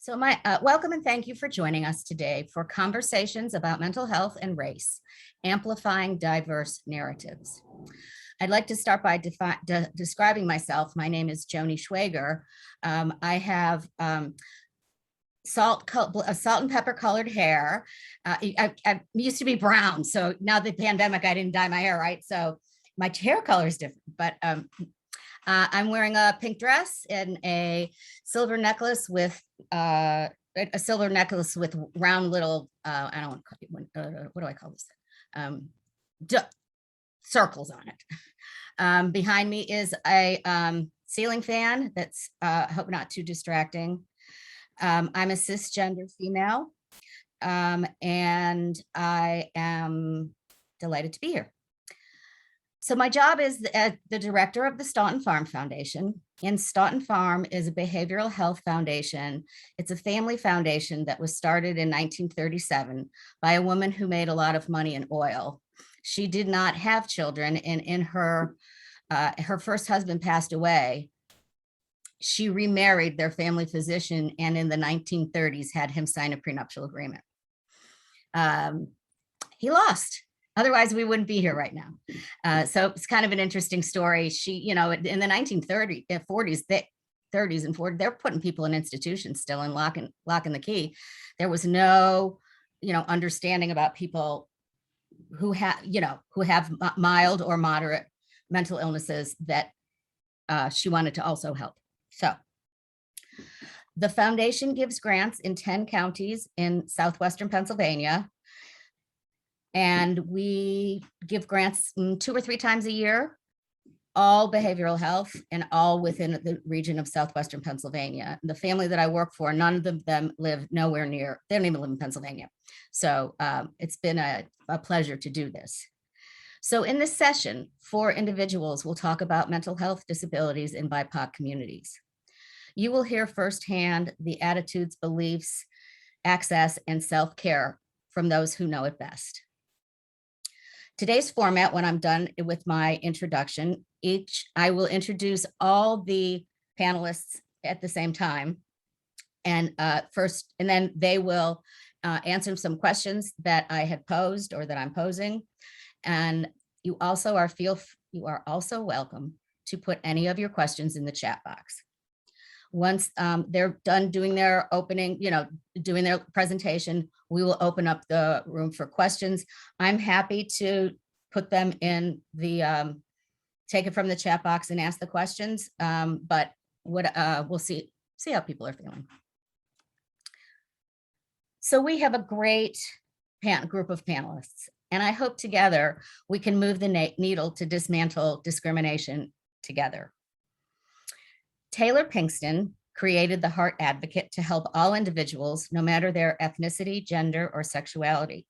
So welcome and thank you for joining us today for conversations about mental health and race, amplifying diverse narratives. I'd like to start by describing myself. My name is Joni Schwager. I have salt and pepper colored hair. I used to be brown, so now the pandemic, I didn't dye my hair, right? So my hair color is different, but I'm wearing a pink dress and a silver necklace with round little, I don't want to call it, what do I call this? Circles on it. Behind me is a ceiling fan that's, I hope not too distracting. I'm a cisgender female, and I am delighted to be here. So my job is the director of the Staunton Farm Foundation. And Staunton Farm is a behavioral health foundation. It's a family foundation that was started in 1937 by a woman who made a lot of money in oil. She did not have children, and in her first husband passed away. She remarried their family physician, and in the 1930s had him sign a prenuptial agreement. He lost. Otherwise, we wouldn't be here right now. So it's kind of an interesting story. She, in the 1930s, 40s, 30s and 40s, they're putting people in institutions still and locking the key. There was no, understanding about people who have mild or moderate mental illnesses that she wanted to also help. So the foundation gives grants in 10 counties in southwestern Pennsylvania. And we give grants 2 or 3 times a year, all behavioral health and all within the region of southwestern Pennsylvania. The family that I work for, none of them live nowhere near, they don't even live in Pennsylvania. So it's been a pleasure to do this. So in this session, 4 individuals will talk about mental health disabilities in BIPOC communities. You will hear firsthand the attitudes, beliefs, access, and self-care from those who know it best. Today's format, when I'm done with my introduction, I will introduce all the panelists at the same time. And then they will answer some questions that I had posed or that I'm posing. And you are also welcome to put any of your questions in the chat box. Once they're done doing their opening, doing their presentation, we will open up the room for questions. I'm happy to put them in the, take it from the chat box and ask the questions, but we'll see how people are feeling. So we have a great group of panelists, and I hope together we can move the needle to dismantle discrimination together. Taylor Pinkston created the Heart Advocate to help all individuals, no matter their ethnicity, gender, or sexuality.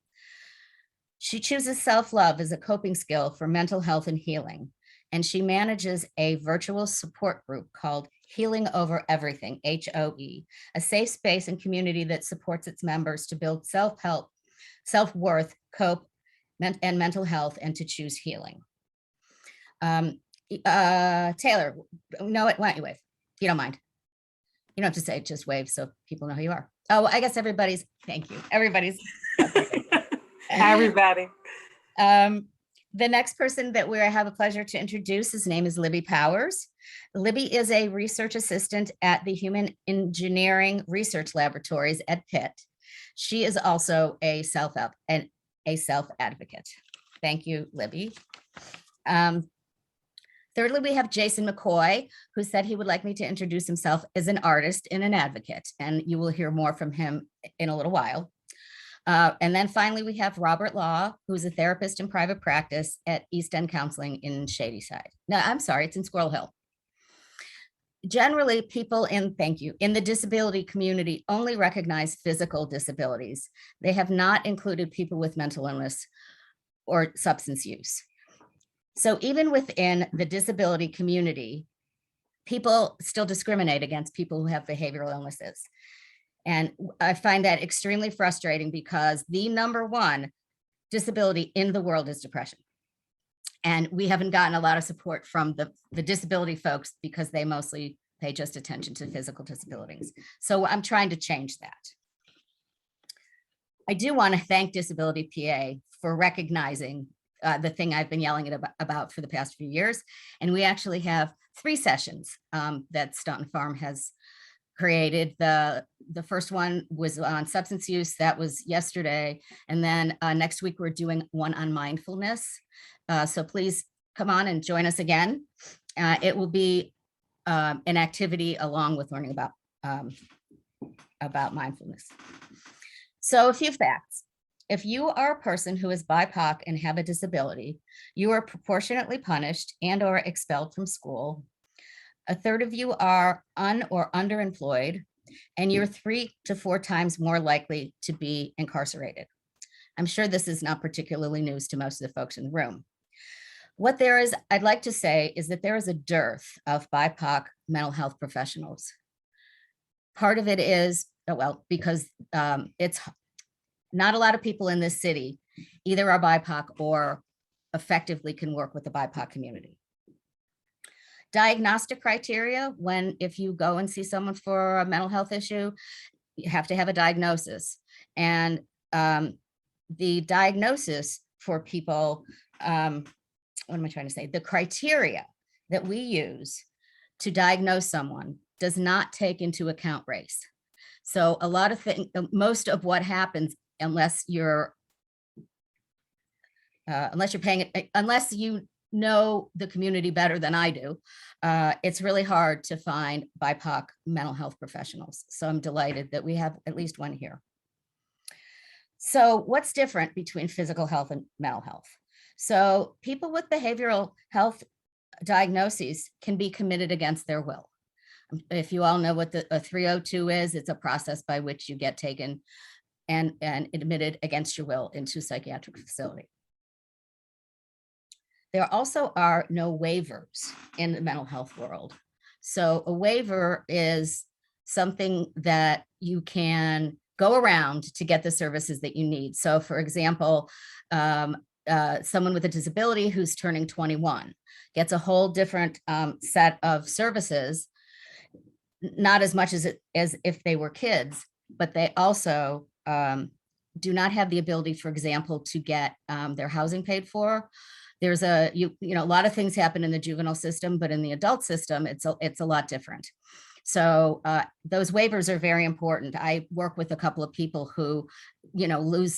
She chooses self-love as a coping skill for mental health and healing, and she manages a virtual support group called Healing Over Everything, HOE, a safe space and community that supports its members to build self-help, self-worth, cope, and mental health, and to choose healing. Taylor, why don't you wave? If you don't mind. You don't have to say, just wave so people know who you are. Oh, I guess thank you. Everybody's. Hi, everybody. The next person that we have a pleasure to introduce, his name is Libby Powers. Libby is a research assistant at the Human Engineering Research Laboratories at Pitt. She is also a self-advocate. Thank you, Libby. Thirdly, we have Jason Mccoy, who said he would like me to introduce himself as an artist and an advocate, and you will hear more from him in a little while. And then finally, we have Robert Law, who's a therapist in private practice at East End Counseling in Shadyside. No, I'm sorry, it's in Squirrel Hill. Generally, people in the disability community only recognize physical disabilities. They have not included people with mental illness or substance use. So even within the disability community, people still discriminate against people who have behavioral illnesses. And I find that extremely frustrating because the #1 disability in the world is depression. And we haven't gotten a lot of support from the disability folks because they mostly pay just attention to physical disabilities. So I'm trying to change that. I do want to thank Disability PA for recognizing the thing I've been yelling about for the past few years. And we actually have 3 sessions that Staunton Farm has created. The first one was on substance use. That was yesterday. And then next week, we're doing one on mindfulness. So please come on and join us again. It will be an activity along with learning about mindfulness. So a few facts. If you are a person who is BIPOC and have a disability, you are proportionately punished and or expelled from school. A third of you are or underemployed, and you're 3 to 4 times more likely to be incarcerated. I'm sure this is not particularly news to most of the folks in the room. What there is, I'd like to say, is that there is a dearth of BIPOC mental health professionals. Part of it is, well, because it's not a lot of people in this city either are BIPOC or effectively can work with the BIPOC community. Diagnostic criteria, if you go and see someone for a mental health issue, you have to have a diagnosis. And the diagnosis for people, what am I trying to say? The criteria that we use to diagnose someone does not take into account race. So a lot of things, most of what happens, unless you're paying it, unless you know the community better than I do, it's really hard to find BIPOC mental health professionals. So I'm delighted that we have at least one here. So what's different between physical health and mental health? So people with behavioral health diagnoses can be committed against their will. If you all know what a 302 is, it's a process by which you get taken and admitted against your will into a psychiatric facility. There also are no waivers in the mental health world. So a waiver is something that you can go around to get the services that you need. So for example, someone with a disability who's turning 21 gets a whole different set of services, not as much as if they were kids, but they also do not have the ability, for example, to get their housing paid for. There's a lot of things happen in the juvenile system, but in the adult system, it's a lot different. So those waivers are very important. I work with a couple of people who,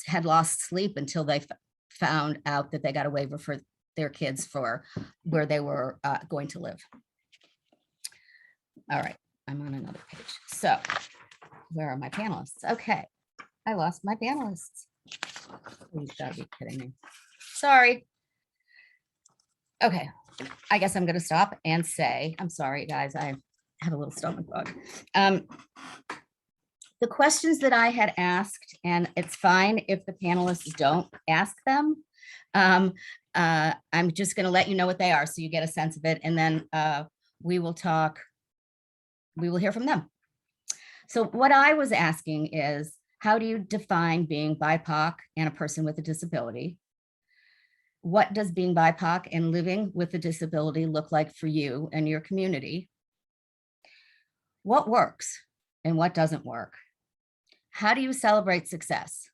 had lost sleep until they found out that they got a waiver for their kids for where they were going to live. All right, I'm on another page. So where are my panelists? Okay, I lost my panelists. You've got to be kidding me. Sorry. Okay, I guess I'm going to stop and say, I'm sorry, guys, I have a little stomach bug. The questions that I had asked, and it's fine if the panelists don't ask them. I'm just going to let you know what they are so you get a sense of it, and then we will hear from them. So what I was asking is, how do you define being BIPOC and a person with a disability? What does being BIPOC and living with a disability look like for you and your community? What works and what doesn't work? How do you celebrate success?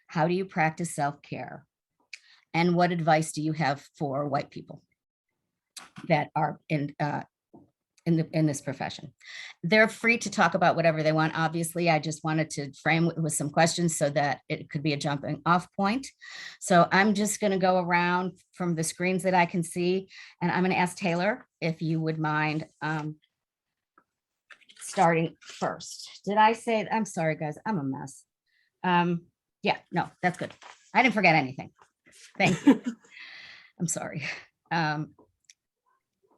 How do you practice self-care? And what advice do you have for white people that are in this profession? They're free to talk about whatever they want. Obviously, I just wanted to frame it with some questions so that it could be a jumping off point. So I'm just going to go around from the screens that I can see, and I'm going to ask Taylor if you would mind starting first. Did I say, I'm sorry, guys, I'm a mess. Yeah, no, that's good. I didn't forget anything. Thank you. I'm sorry.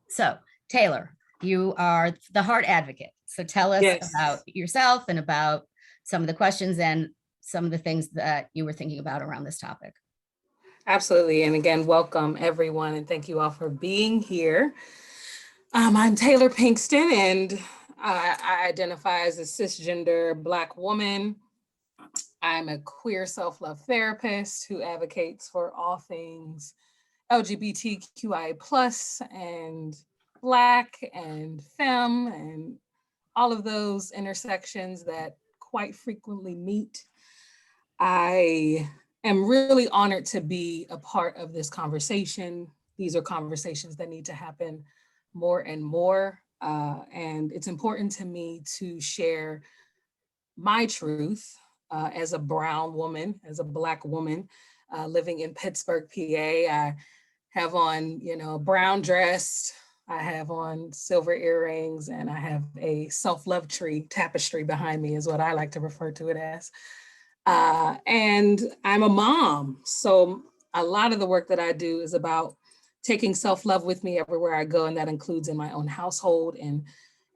So Taylor, you are the heart advocate. So tell us about yourself and about some of the questions and some of the things that you were thinking about around this topic. Absolutely. And again, welcome everyone. And thank you all for being here. I'm Taylor Pinkston, and I identify as a cisgender Black woman. I'm a queer self-love therapist who advocates for all things LGBTQI+ and Black and femme and all of those intersections that quite frequently meet. I am really honored to be a part of this conversation. These are conversations that need to happen more and more. And it's important to me to share my truth as a brown woman, as a Black woman living in Pittsburgh, PA. I have on, a brown dress, I have on silver earrings, and I have a self-love tree tapestry behind me is what I like to refer to it as. And I'm a mom. So a lot of the work that I do is about taking self-love with me everywhere I go. And that includes in my own household and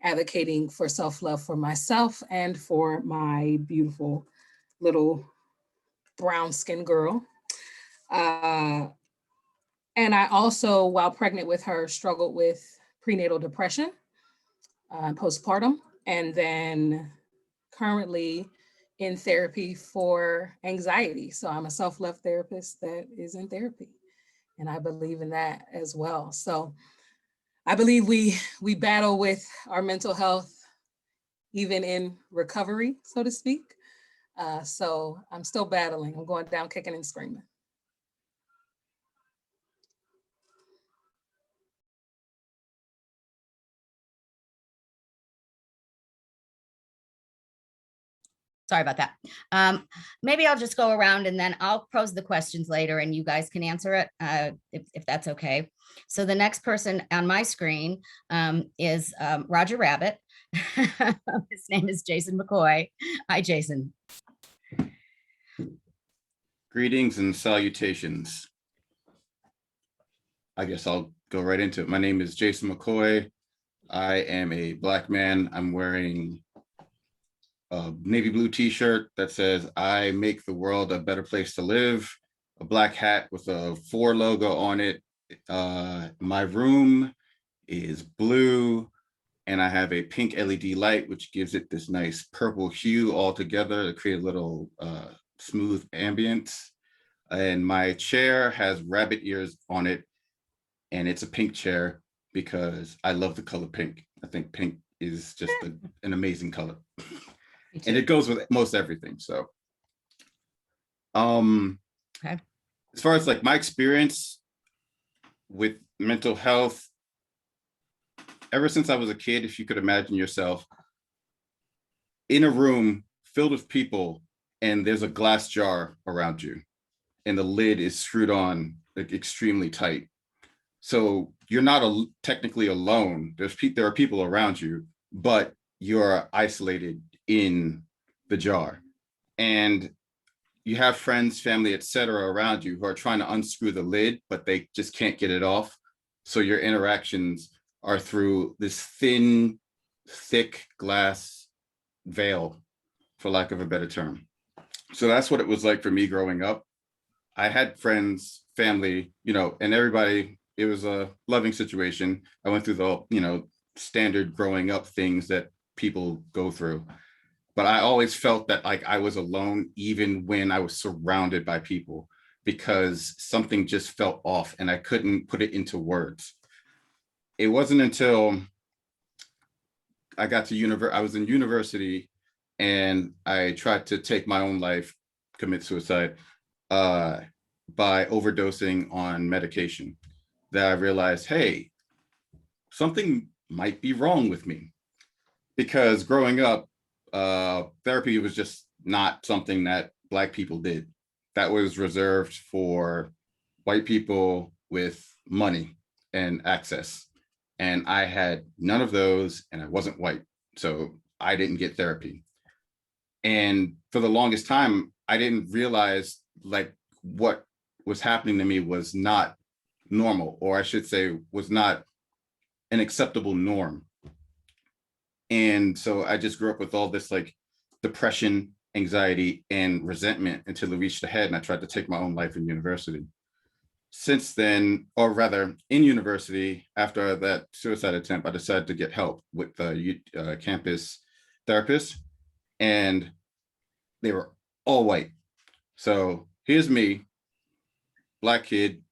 advocating for self-love for myself and for my beautiful little brown skinned girl. And I also, while pregnant with her, struggled with prenatal depression, postpartum, and then currently in therapy for anxiety. So I'm a self-love therapist that is in therapy, and I believe in that as well. So I believe we battle with our mental health even in recovery, so to speak. So I'm still battling. I'm going down kicking and screaming. Sorry about that. Maybe I'll just go around and then I'll pose the questions later and you guys can answer it if that's okay. So the next person on my screen is Roger Rabbit. His name is Jason Mccoy. Hi, Jason. Greetings and salutations. I guess I'll go right into it. My name is Jason Mccoy. I am a Black man. I'm wearing a navy blue t-shirt that says, "I make the world a better place to live," a black hat with a 4 logo on it. My room is blue and I have a pink LED light, which gives it this nice purple hue all together to create a little smooth ambience. And my chair has rabbit ears on it, and it's a pink chair because I love the color pink. I think pink is just an amazing color. And it goes with most everything. So Okay. As far as like my experience with mental health, ever since I was a kid, if you could imagine yourself in a room filled with people and there's a glass jar around you and the lid is screwed on like extremely tight. So you're not technically alone. There are people around you, but you're isolated in the jar. And you have friends, family, etc. around you who are trying to unscrew the lid, but they just can't get it off. So your interactions are through this thin, thick glass veil, for lack of a better term. So that's what it was like for me growing up. I had friends, family, and everybody, it was a loving situation. I went through the, standard growing up things that people go through. But I always felt that like I was alone, even when I was surrounded by people, because something just felt off and I couldn't put it into words. It wasn't until I got to I was in university and I tried to take my own life, commit suicide, by overdosing on medication, that I realized, hey, something might be wrong with me. Because growing up, therapy was just not something that Black people did. That was reserved for white people with money and access. And I had none of those, and I wasn't white, so I didn't get therapy. And for the longest time, I didn't realize like what was happening to me was not normal, or I should say was not an acceptable norm. And so I just grew up with all this like depression, anxiety, and resentment until it reached a head and I tried to take my own life in university. Since then, or rather in university, after that suicide attempt, I decided to get help with the campus therapist, and they were all white. So here's me, Black kid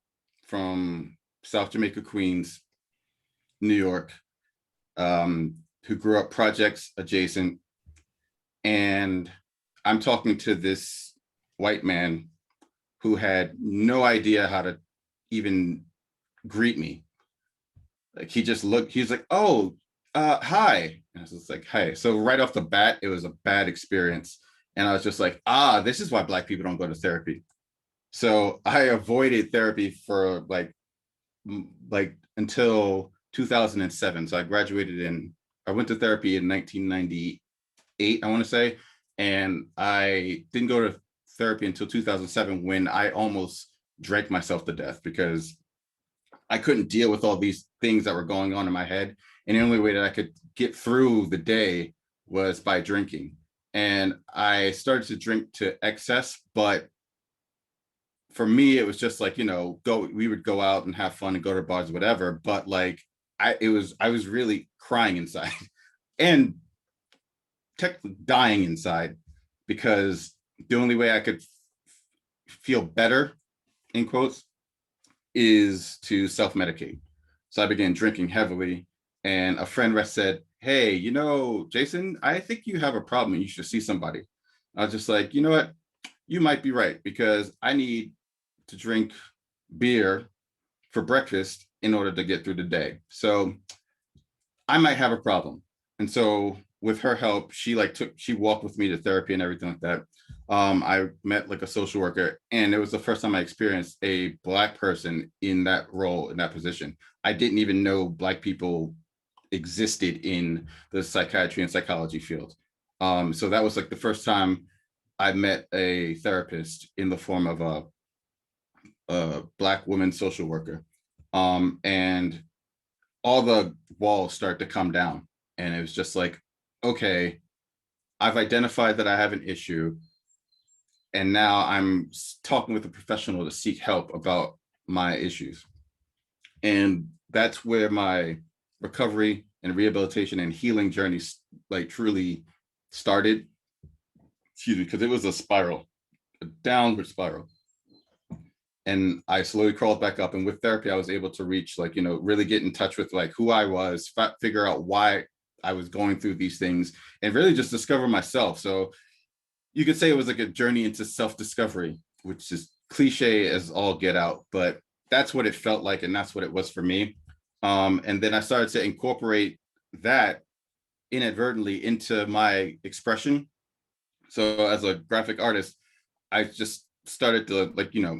from South Jamaica, Queens, New York, who grew up projects adjacent. And I'm talking to this white man who had no idea how to even greet me. Like he just looked, he's like, oh, hi. And I was just like, hi. So right off the bat, it was a bad experience. And I was just like, this is why Black people don't go to therapy. So I avoided therapy for like until 2007. So I went to therapy in 1998, I want to say. And I didn't go to therapy until 2007 when I almost drank myself to death because I couldn't deal with all these things that were going on in my head. And the only way that I could get through the day was by drinking. And I started to drink to excess, but for me, it was just like, we would go out and have fun and go to bars, whatever. But like, I was really crying inside and technically dying inside because the only way I could feel better, in quotes, is to self-medicate. So I began drinking heavily, and a friend said, hey, Jason, I think you have a problem. You should see somebody. I was just like, you know what? You might be right, because I need to drink beer for breakfast in order to get through the day. So I might have a problem. And so with her help, she walked with me to therapy and everything like that. I met like a social worker, and it was the first time I experienced a Black person in that role, in that position. I didn't even know Black people existed in the psychiatry and psychology field. So that was like the first time I met a therapist in the form of a Black woman social worker. And all the walls start to come down. And it was just like, okay, I've identified that I have an issue. And now I'm talking with a professional to seek help about my issues. And that's where my recovery and rehabilitation and healing journey like truly started. Excuse me, because it was a spiral, a downward spiral. And I slowly crawled back up. And with therapy, I was able to reach really get in touch with like who I was, figure out why I was going through these things, and really just discover myself. So you could say it was like a journey into self-discovery, which is cliche as all get out, but that's what it felt like. And that's what it was for me. And then I started to incorporate that inadvertently into my expression. So as a graphic artist, I just started to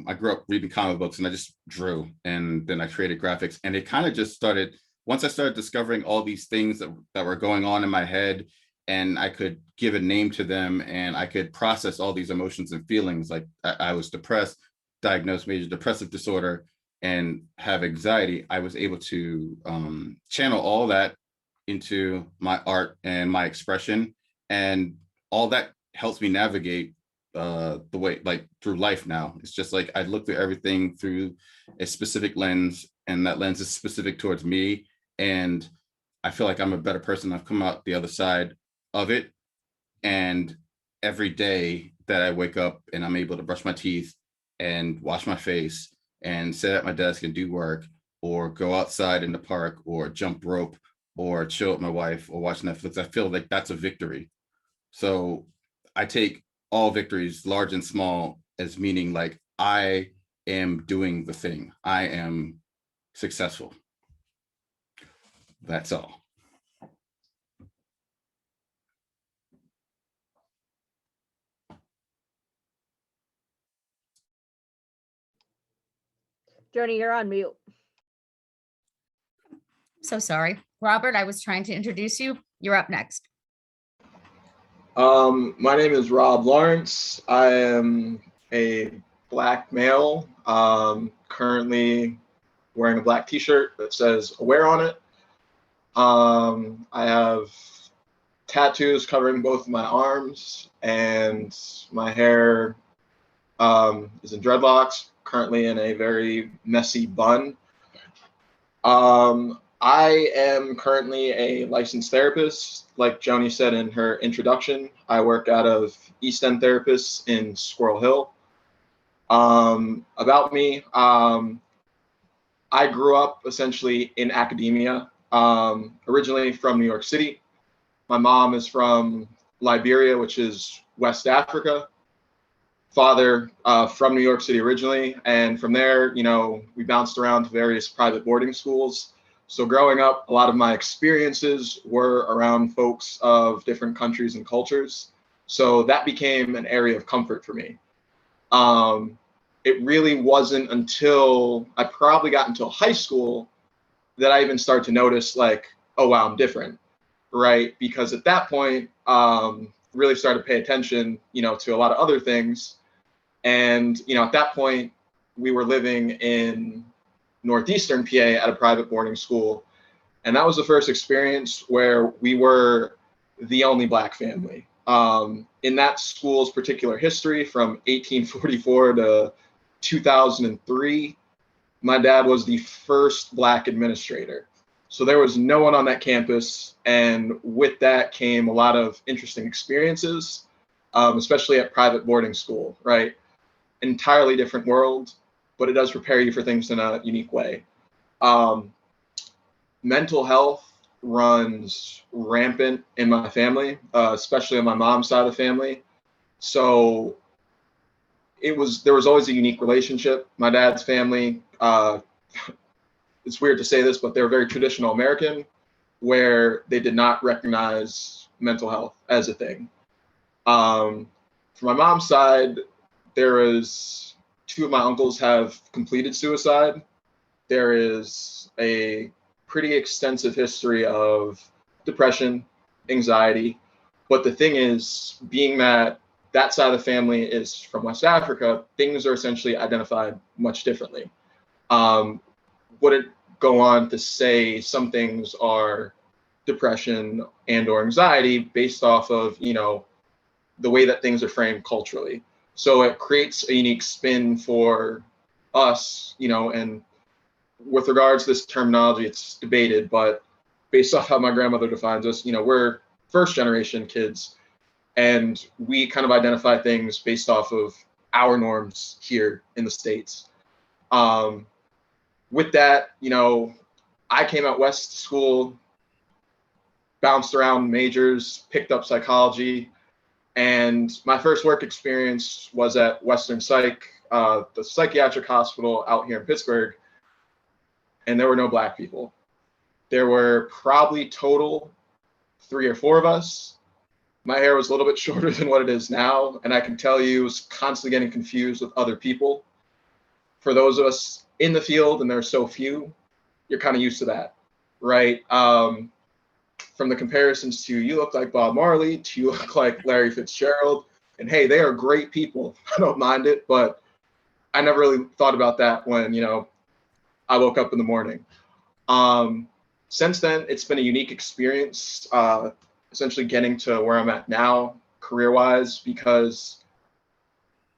I grew up reading comic books, and I just drew, and then I created graphics, and it kind of just started once I started discovering all these things that were going on in my head, and I could give a name to them, and I could process all these emotions and feelings. Like I was depressed, diagnosed major depressive disorder, and have anxiety. I was able to channel all that into my art and my expression, and all that helps me navigate the way through life now. It's just like I look through everything through a specific lens, and that lens is specific towards me, and I feel like I'm a better person. I've come out the other side of it, and every day that I wake up and I'm able to brush my teeth and wash my face and sit at my desk and do work, or go outside in the park, or jump rope, or chill with my wife, or watch Netflix, I feel like that's a victory. So I take all victories, large and small, as meaning like I am doing the thing. I am successful. That's all. Joni, you're on mute. So sorry. Robert, I was trying to introduce you. You're up next. My name is Rob Lawrence. I am a Black male, currently wearing a black t-shirt that says "Aware" on it. I have tattoos covering both of my arms, and my hair is in dreadlocks, currently in a very messy bun. I am currently a licensed therapist. Like Joni said in her introduction, I work out of East End Therapists in Squirrel Hill. About me, I grew up essentially in academia. originally from New York City. My mom is from Liberia, which is West Africa. Father from New York City originally. And from there, we bounced around to various private boarding schools. So growing up, a lot of my experiences were around folks of different countries and cultures. So that became an area of comfort for me. It really wasn't until I probably got into high school that I even started to notice like, oh, wow, I'm different, right? Because at that point, really started to pay attention, to a lot of other things. And, at that point, we were living in Northeastern PA at a private boarding school. And that was the first experience where we were the only Black family. In that school's particular history from 1844 to 2003, my dad was the first Black administrator. So there was no one on that campus. And with that came a lot of interesting experiences, especially at private boarding school, right? Entirely different world, but it does prepare you for things in a unique way. Mental health runs rampant in my family, especially on my mom's side of the family. So there was always a unique relationship. My dad's family, it's weird to say this, but they're very traditional American, where they did not recognize mental health as a thing. From my mom's side, there is two of my uncles have completed suicide. There is a pretty extensive history of depression, anxiety. But the thing is, being that side of the family is from West Africa, things are essentially identified much differently. Would it go on to say some things are depression and or anxiety based off of, the way that things are framed culturally. So it creates a unique spin for us, and with regards to this terminology, it's debated, but based off how my grandmother defines us, we're first generation kids, and we kind of identify things based off of our norms here in the States. With that, I came out West school, bounced around majors, picked up psychology, and my first work experience was at Western Psych, the psychiatric hospital out here in Pittsburgh, and there were no Black people. There were probably total 3 or 4 of us. My hair was a little bit shorter than what it is now, and I can tell you, was constantly getting confused with other people. For those of us in the field, and there are so few, you're kind of used to that, right? From the comparisons to you look like Bob Marley, to you look like Larry Fitzgerald, and hey, they are great people. I don't mind it, but I never really thought about that when, I woke up in the morning. Since then, it's been a unique experience, essentially getting to where I'm at now, career-wise, because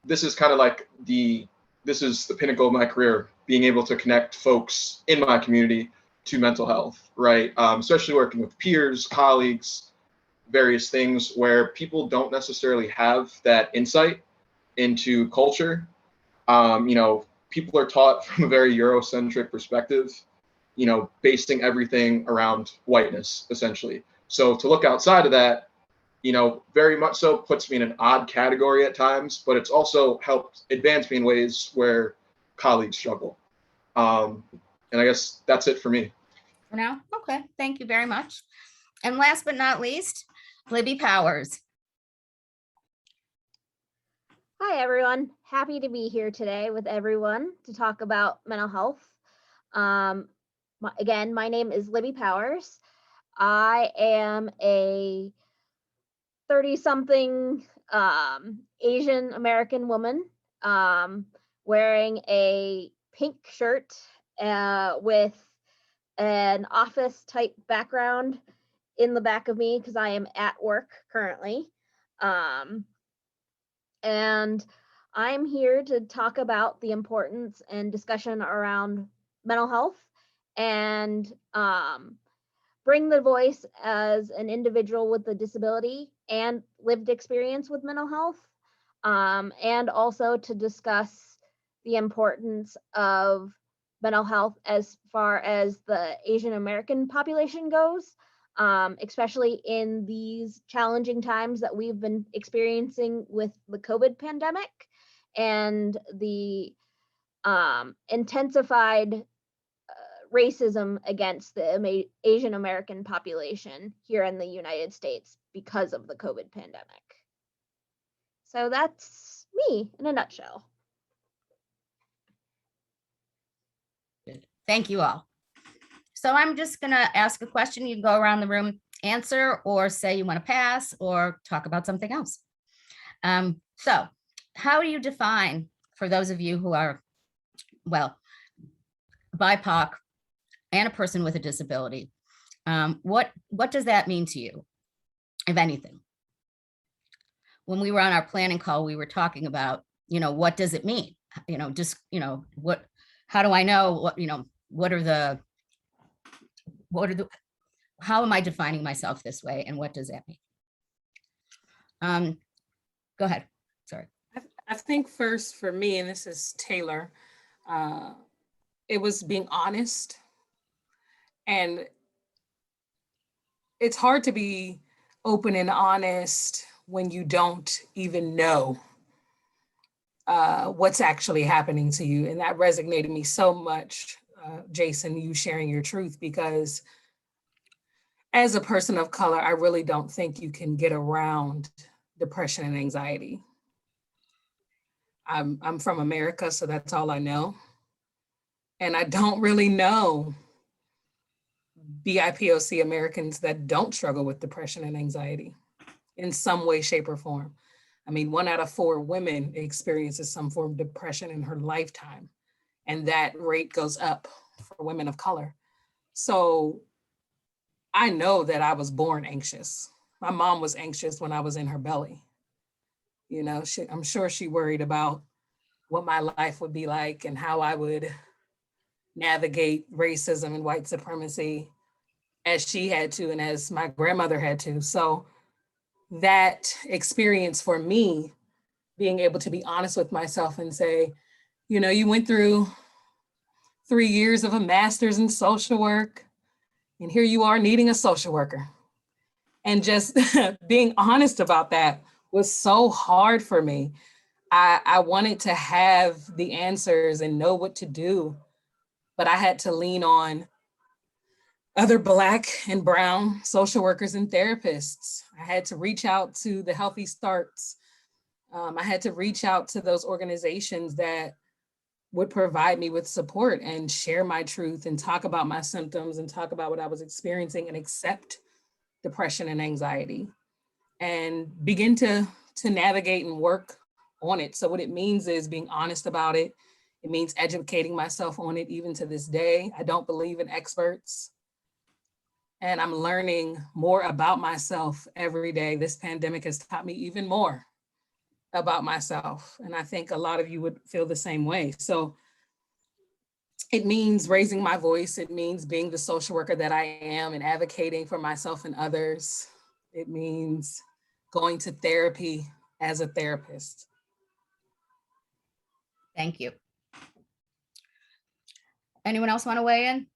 this is kind of like this is the pinnacle of my career, being able to connect folks in my community to mental health, right? Especially working with peers, colleagues, various things where people don't necessarily have that insight into culture. People are taught from a very Eurocentric perspective, basing everything around whiteness, essentially. So to look outside of that, very much so puts me in an odd category at times, but it's also helped advance me in ways where colleagues struggle. And I guess that's it for me. For now? Okay, thank you very much. And last but not least, Libby Powers. Hi, everyone. Happy to be here today with everyone to talk about mental health. Again, my name is Libby Powers. I am a 30-something Asian American woman wearing a pink shirt with an office type background in the back of me because I am at work currently. And I'm here to talk about the importance and discussion around mental health and bring the voice as an individual with a disability and lived experience with mental health, and also to discuss the importance of mental health as far as the Asian American population goes, especially in these challenging times that we've been experiencing with the COVID pandemic and the intensified racism against the Asian American population here in the United States because of the COVID pandemic. So that's me in a nutshell. Thank you all. So I'm just gonna ask a question. You can go around the room, answer, or say you want to pass, or talk about something else. So how do you define, for those of you who are, well, BIPOC and a person with a disability, what does that mean to you, if anything? When we were on our planning call, we were talking about, what does it mean? How do I know how am I defining myself this way, and what does that mean? Go ahead. Sorry. I think first for me, and this is Taylor, it was being honest. And it's hard to be open and honest when you don't even know what's actually happening to you. And that resonated me so much, Jason, you sharing your truth, because as a person of color, I really don't think you can get around depression and anxiety. I'm from America, so that's all I know. And I don't really know BIPOC Americans that don't struggle with depression and anxiety in some way, shape, or form. I mean, 1 out of 4 women experiences some form of depression in her lifetime, and that rate goes up for women of color. So I know that I was born anxious. My mom was anxious when I was in her belly. I'm sure she worried about what my life would be like and how I would navigate racism and white supremacy as she had to and as my grandmother had to. So that experience for me, being able to be honest with myself and say, you went through 3 years of a master's in social work, and here you are needing a social worker. And just being honest about that was so hard for me. I wanted to have the answers and know what to do, but I had to lean on other Black and brown social workers and therapists. I had to reach out to the Healthy Starts. I had to reach out to those organizations that would provide me with support and share my truth and talk about my symptoms and talk about what I was experiencing and accept depression and anxiety and begin to navigate and work on it. So what it means is being honest about it. It means educating myself on it even to this day. I don't believe in experts. And I'm learning more about myself every day. This pandemic has taught me even more about myself. And I think a lot of you would feel the same way. So it means raising my voice. It means being the social worker that I am and advocating for myself and others. It means going to therapy as a therapist. Thank you. Anyone else want to weigh in?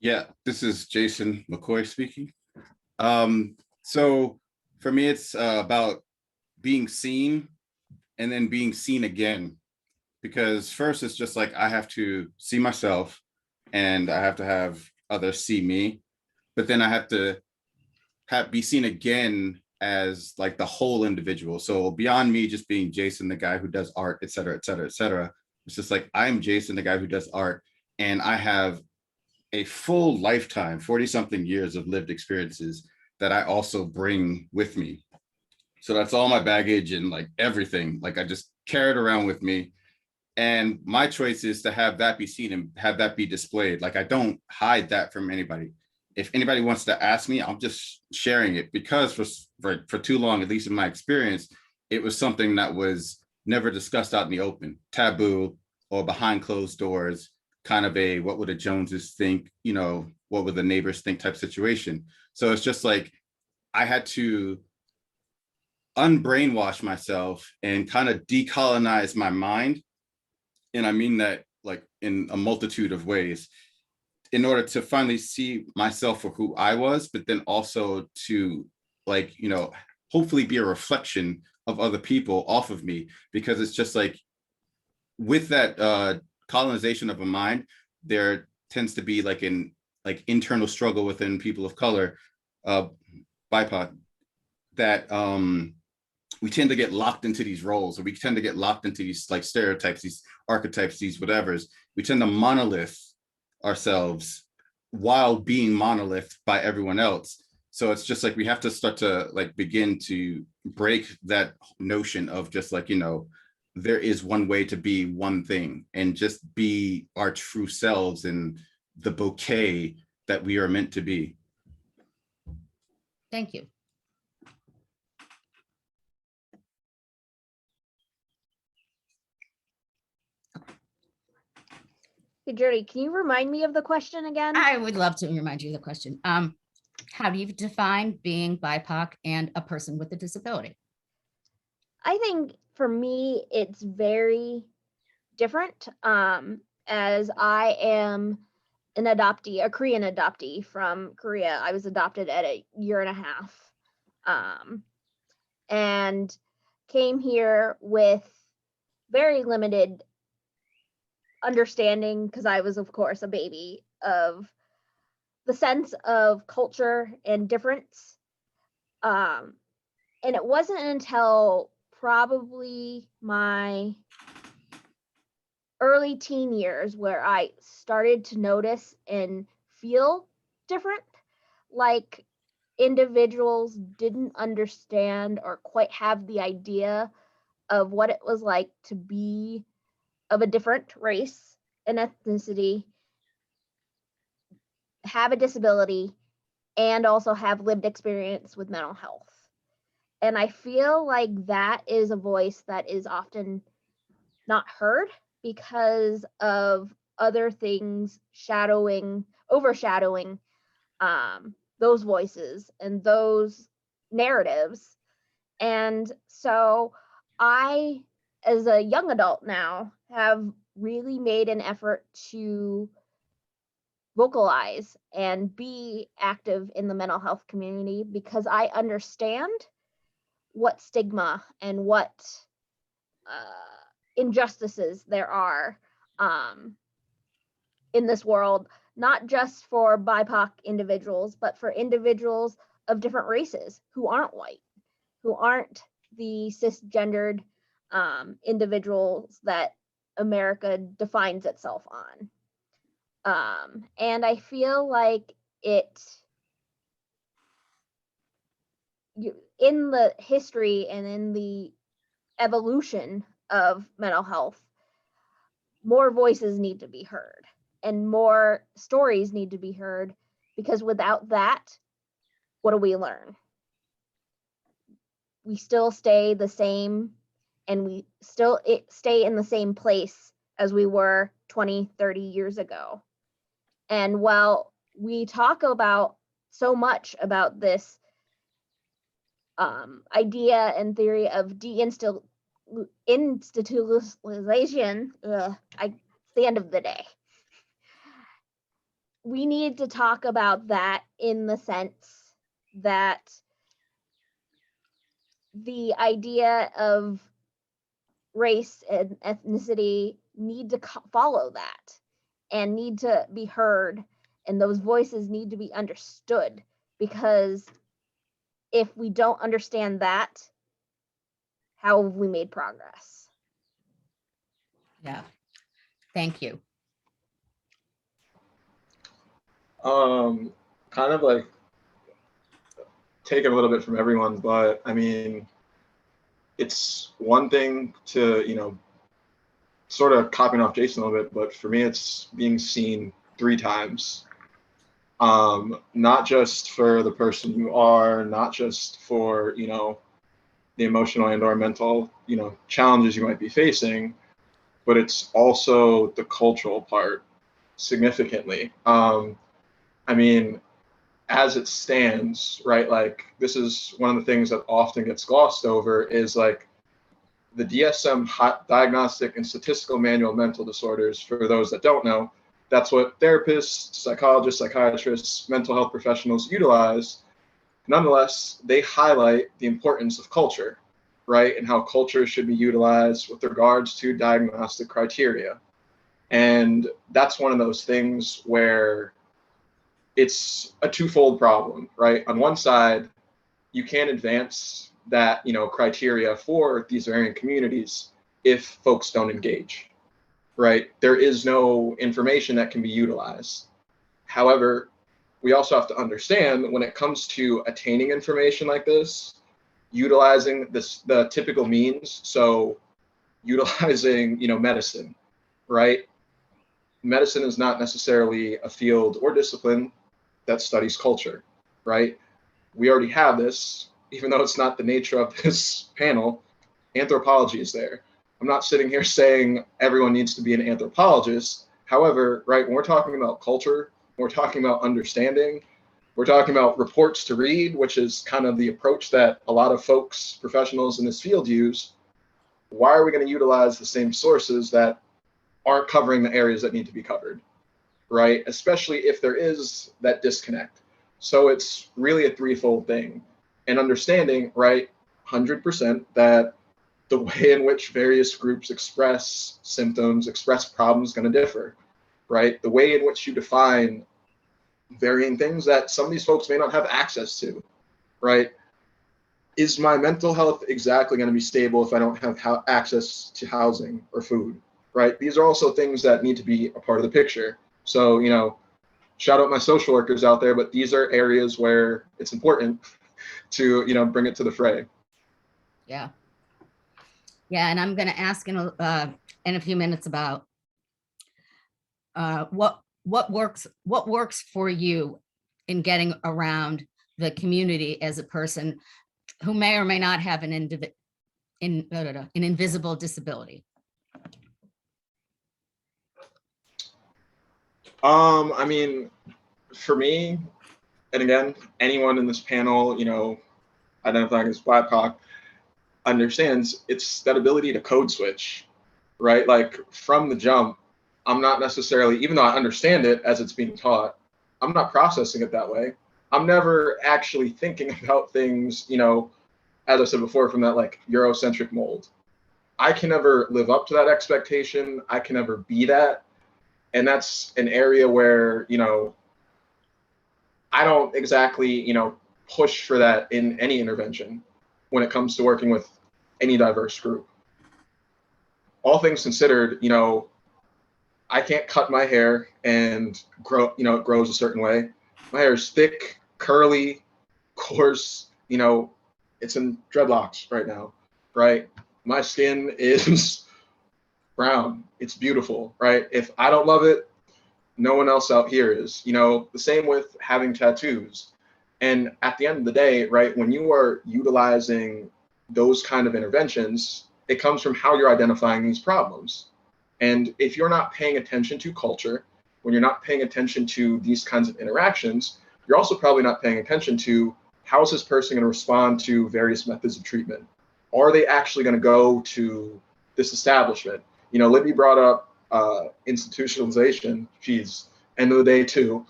Yeah, this is Jason Mccoy speaking. So for me, it's about being seen and then being seen again. Because first, it's just like I have to see myself and I have to have others see me. But then I have to be seen again as like the whole individual. So beyond me just being Jason, the guy who does art, et cetera, et cetera, et cetera. It's just like, I'm Jason, the guy who does art, and I have a full lifetime, 40 something years of lived experiences that I also bring with me. So that's all my baggage and like everything, like I just carry it around with me. And my choice is to have that be seen and have that be displayed. Like I don't hide that from anybody. If anybody wants to ask me, I'm just sharing it, because for too long, at least in my experience, it was something that was never discussed out in the open, taboo, or behind closed doors, kind of a what would the Joneses think, what would the neighbors think type situation. So it's just like I had to unbrainwash myself and kind of decolonize my mind. And I mean that like in a multitude of ways in order to finally see myself for who I was, but then also to, like, you know, hopefully be a reflection of other people off of me, because it's just like with that colonization of a mind, there tends to be like an internal struggle within people of color, BIPOC, that we tend to get locked into these roles, or we tend to get locked into these like stereotypes, these archetypes, these whatevers. We tend to monolith ourselves while being monolith by everyone else. So it's just like we have to start to like begin to break that notion of just like, you know, there is one way to be one thing, and just be our true selves and the bouquet that we are meant to be. Thank you. Hey, Jody, can you remind me of the question again? I would love to remind you of the question. How do you define being BIPOC and a person with a disability? I think for me, it's very different, as I am an adoptee, a Korean adoptee from Korea. I was adopted at a 1.5 years, and came here with very limited understanding, because I was, of course, a baby, of the sense of culture and difference. And it wasn't until probably my early teen years where I started to notice and feel different, like individuals didn't understand or quite have the idea of what it was like to be of a different race and ethnicity, have a disability, and also have lived experience with mental health. And I feel like that is a voice that is often not heard because of other things overshadowing those voices and those narratives. And so I, as a young adult now, have really made an effort to vocalize and be active in the mental health community, because I understand what stigma and what injustices there are in this world, not just for BIPOC individuals, but for individuals of different races who aren't white, who aren't the cisgendered individuals that America defines itself on. And I feel like in the history and in the evolution of mental health, more voices need to be heard and more stories need to be heard, because without that, what do we learn? We still stay the same, and we still stay in the same place as we were 20, 30 years ago. And while we talk about so much about this idea and theory of deinstitutionalization, it's the end of the day. We need to talk about that in the sense that the idea of race and ethnicity need to follow that and need to be heard, and those voices need to be understood, because if we don't understand that, how have we made progress? Yeah, thank you. Kind of like take a little bit from everyone, but I mean, it's one thing to, you know, sort of copying off Jason a little bit, but for me, it's being seen 3 times. Not just for the person you are, not just for, you know, the emotional and or mental, you know, challenges you might be facing, but it's also the cultural part significantly. I mean, as it stands, right, like this is one of the things that often gets glossed over, is like the DSM Diagnostic and Statistical Manual of Mental Disorders, for those that don't know, that's what therapists, psychologists, psychiatrists, mental health professionals utilize. Nonetheless, they highlight the importance of culture, right? And how culture should be utilized with regards to diagnostic criteria. And that's one of those things where it's a twofold problem, right? On one side, you can't advance that, criteria for these varying communities if folks don't engage, right? There is no information that can be utilized. However, we also have to understand when it comes to attaining information like this, utilizing the typical means, so utilizing, medicine, right? Medicine is not necessarily a field or discipline that studies culture, right? We already have this, even though it's not the nature of this panel. Anthropology is there. I'm not sitting here saying everyone needs to be an anthropologist. However, right, when we're talking about culture, we're talking about understanding, we're talking about reports to read, which is kind of the approach that a lot of folks, professionals in this field use. Why are we going to utilize the same sources that aren't covering the areas that need to be covered, right? Especially if there is that disconnect. So it's really a threefold thing. And understanding, right, 100% that the way in which various groups express symptoms, express problems is going to differ, right? The way in which you define varying things that some of these folks may not have access to, right? Is my mental health exactly going to be stable if I don't have access to housing or food, right? These are also things that need to be a part of the picture. So, shout out my social workers out there, but these are areas where it's important to, bring it to the fray. Yeah. Yeah, and I'm going to ask in a few minutes about what works for you in getting around the community as a person who may or may not have an invisible disability. I mean, for me, and again, anyone in this panel, identifying as BIPOC, understands it's that ability to code switch, right? Like from the jump, I'm not necessarily, even though I understand it as it's being taught, I'm not processing it that way. I'm never actually thinking about things, as I said before, from that like Eurocentric mold. I can never live up to that expectation. I can never be that. And that's an area where, I don't exactly, push for that in any intervention when it comes to working with any diverse group. All things considered, I can't cut my hair and grow, it grows a certain way. My hair is thick, curly, coarse, it's in dreadlocks right now, right? My skin is brown. It's beautiful, right? If I don't love it, no one else out here is, the same with having tattoos. And at the end of the day, right, when you are utilizing those kind of interventions, it comes from how you're identifying these problems. And if you're not paying attention to culture, when you're not paying attention to these kinds of interactions, you're also probably not paying attention to how is this person going to respond to various methods of treatment? Are they actually going to go to this establishment? Libby brought up institutionalization. Geez, end of the day too.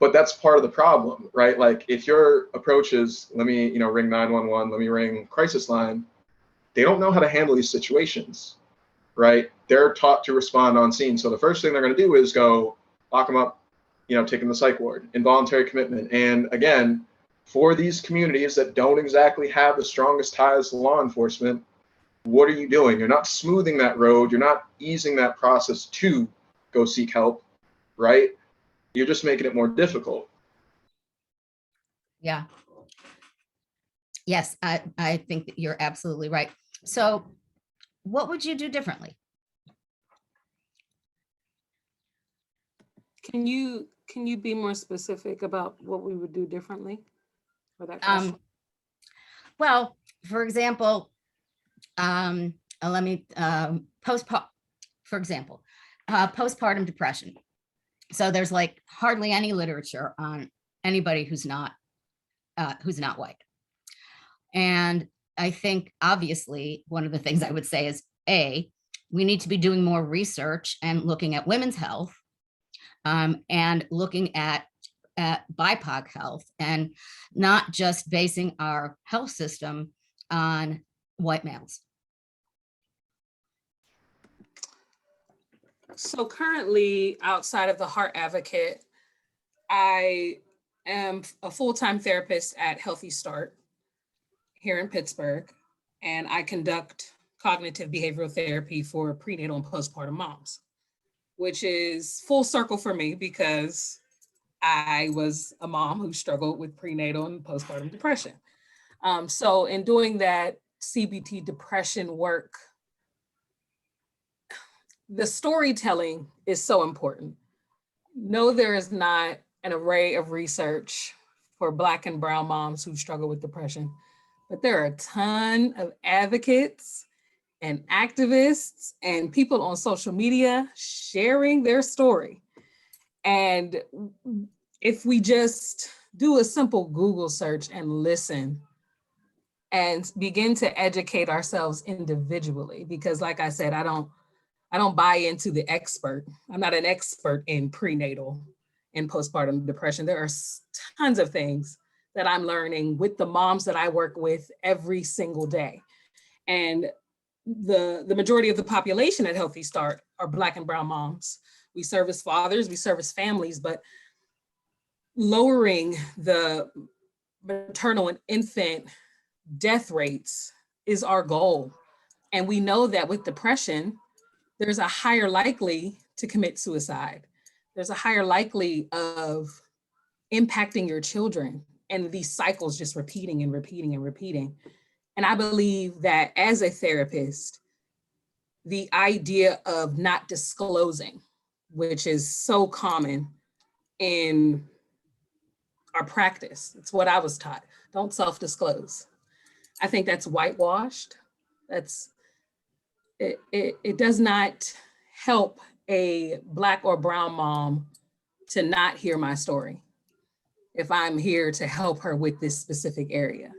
But that's part of the problem, right? Like if your approach is, let me, ring 911, let me ring crisis line, they don't know how to handle these situations, right? They're taught to respond on scene. So the first thing they're going to do is go lock them up, take them to psych ward, involuntary commitment. And again, for these communities that don't exactly have the strongest ties to law enforcement, what are you doing? You're not smoothing that road. You're not easing that process to go seek help, right? You're just making it more difficult. Yeah. Yes, I think that you're absolutely right. So what would you do differently? Can you be more specific about what we would do differently for that question? Well, for example, let me postpartum depression. So there's like hardly any literature on anybody who's not white. And I think obviously one of the things I would say is we need to be doing more research and looking at women's health, and looking at BIPOC health, and not just basing our health system on white males. So currently, outside of the Heart Advocate, I am a full-time therapist at Healthy Start here in Pittsburgh, and I conduct cognitive behavioral therapy for prenatal and postpartum moms, which is full circle for me because I was a mom who struggled with prenatal and postpartum depression. So in doing that CBT depression work, the storytelling is so important. No, there is not an array of research for Black and brown moms who struggle with depression, but there are a ton of advocates and activists and people on social media sharing their story. And if we just do a simple Google search and listen and begin to educate ourselves individually, because like I said, I don't buy into the expert. I'm not an expert in prenatal and postpartum depression. There are tons of things that I'm learning with the moms that I work with every single day. And the majority of the population at Healthy Start are Black and brown moms. We service fathers, we service families, but lowering the maternal and infant death rates is our goal. And we know that with depression, there's a higher likely to commit suicide. There's a higher likely of impacting your children, and these cycles just repeating and repeating and repeating. And I believe that as a therapist, the idea of not disclosing, which is so common in our practice, it's what I was taught. Don't self-disclose. I think that's whitewashed. It does not help a Black or brown mom to not hear my story if I'm here to help her with this specific area.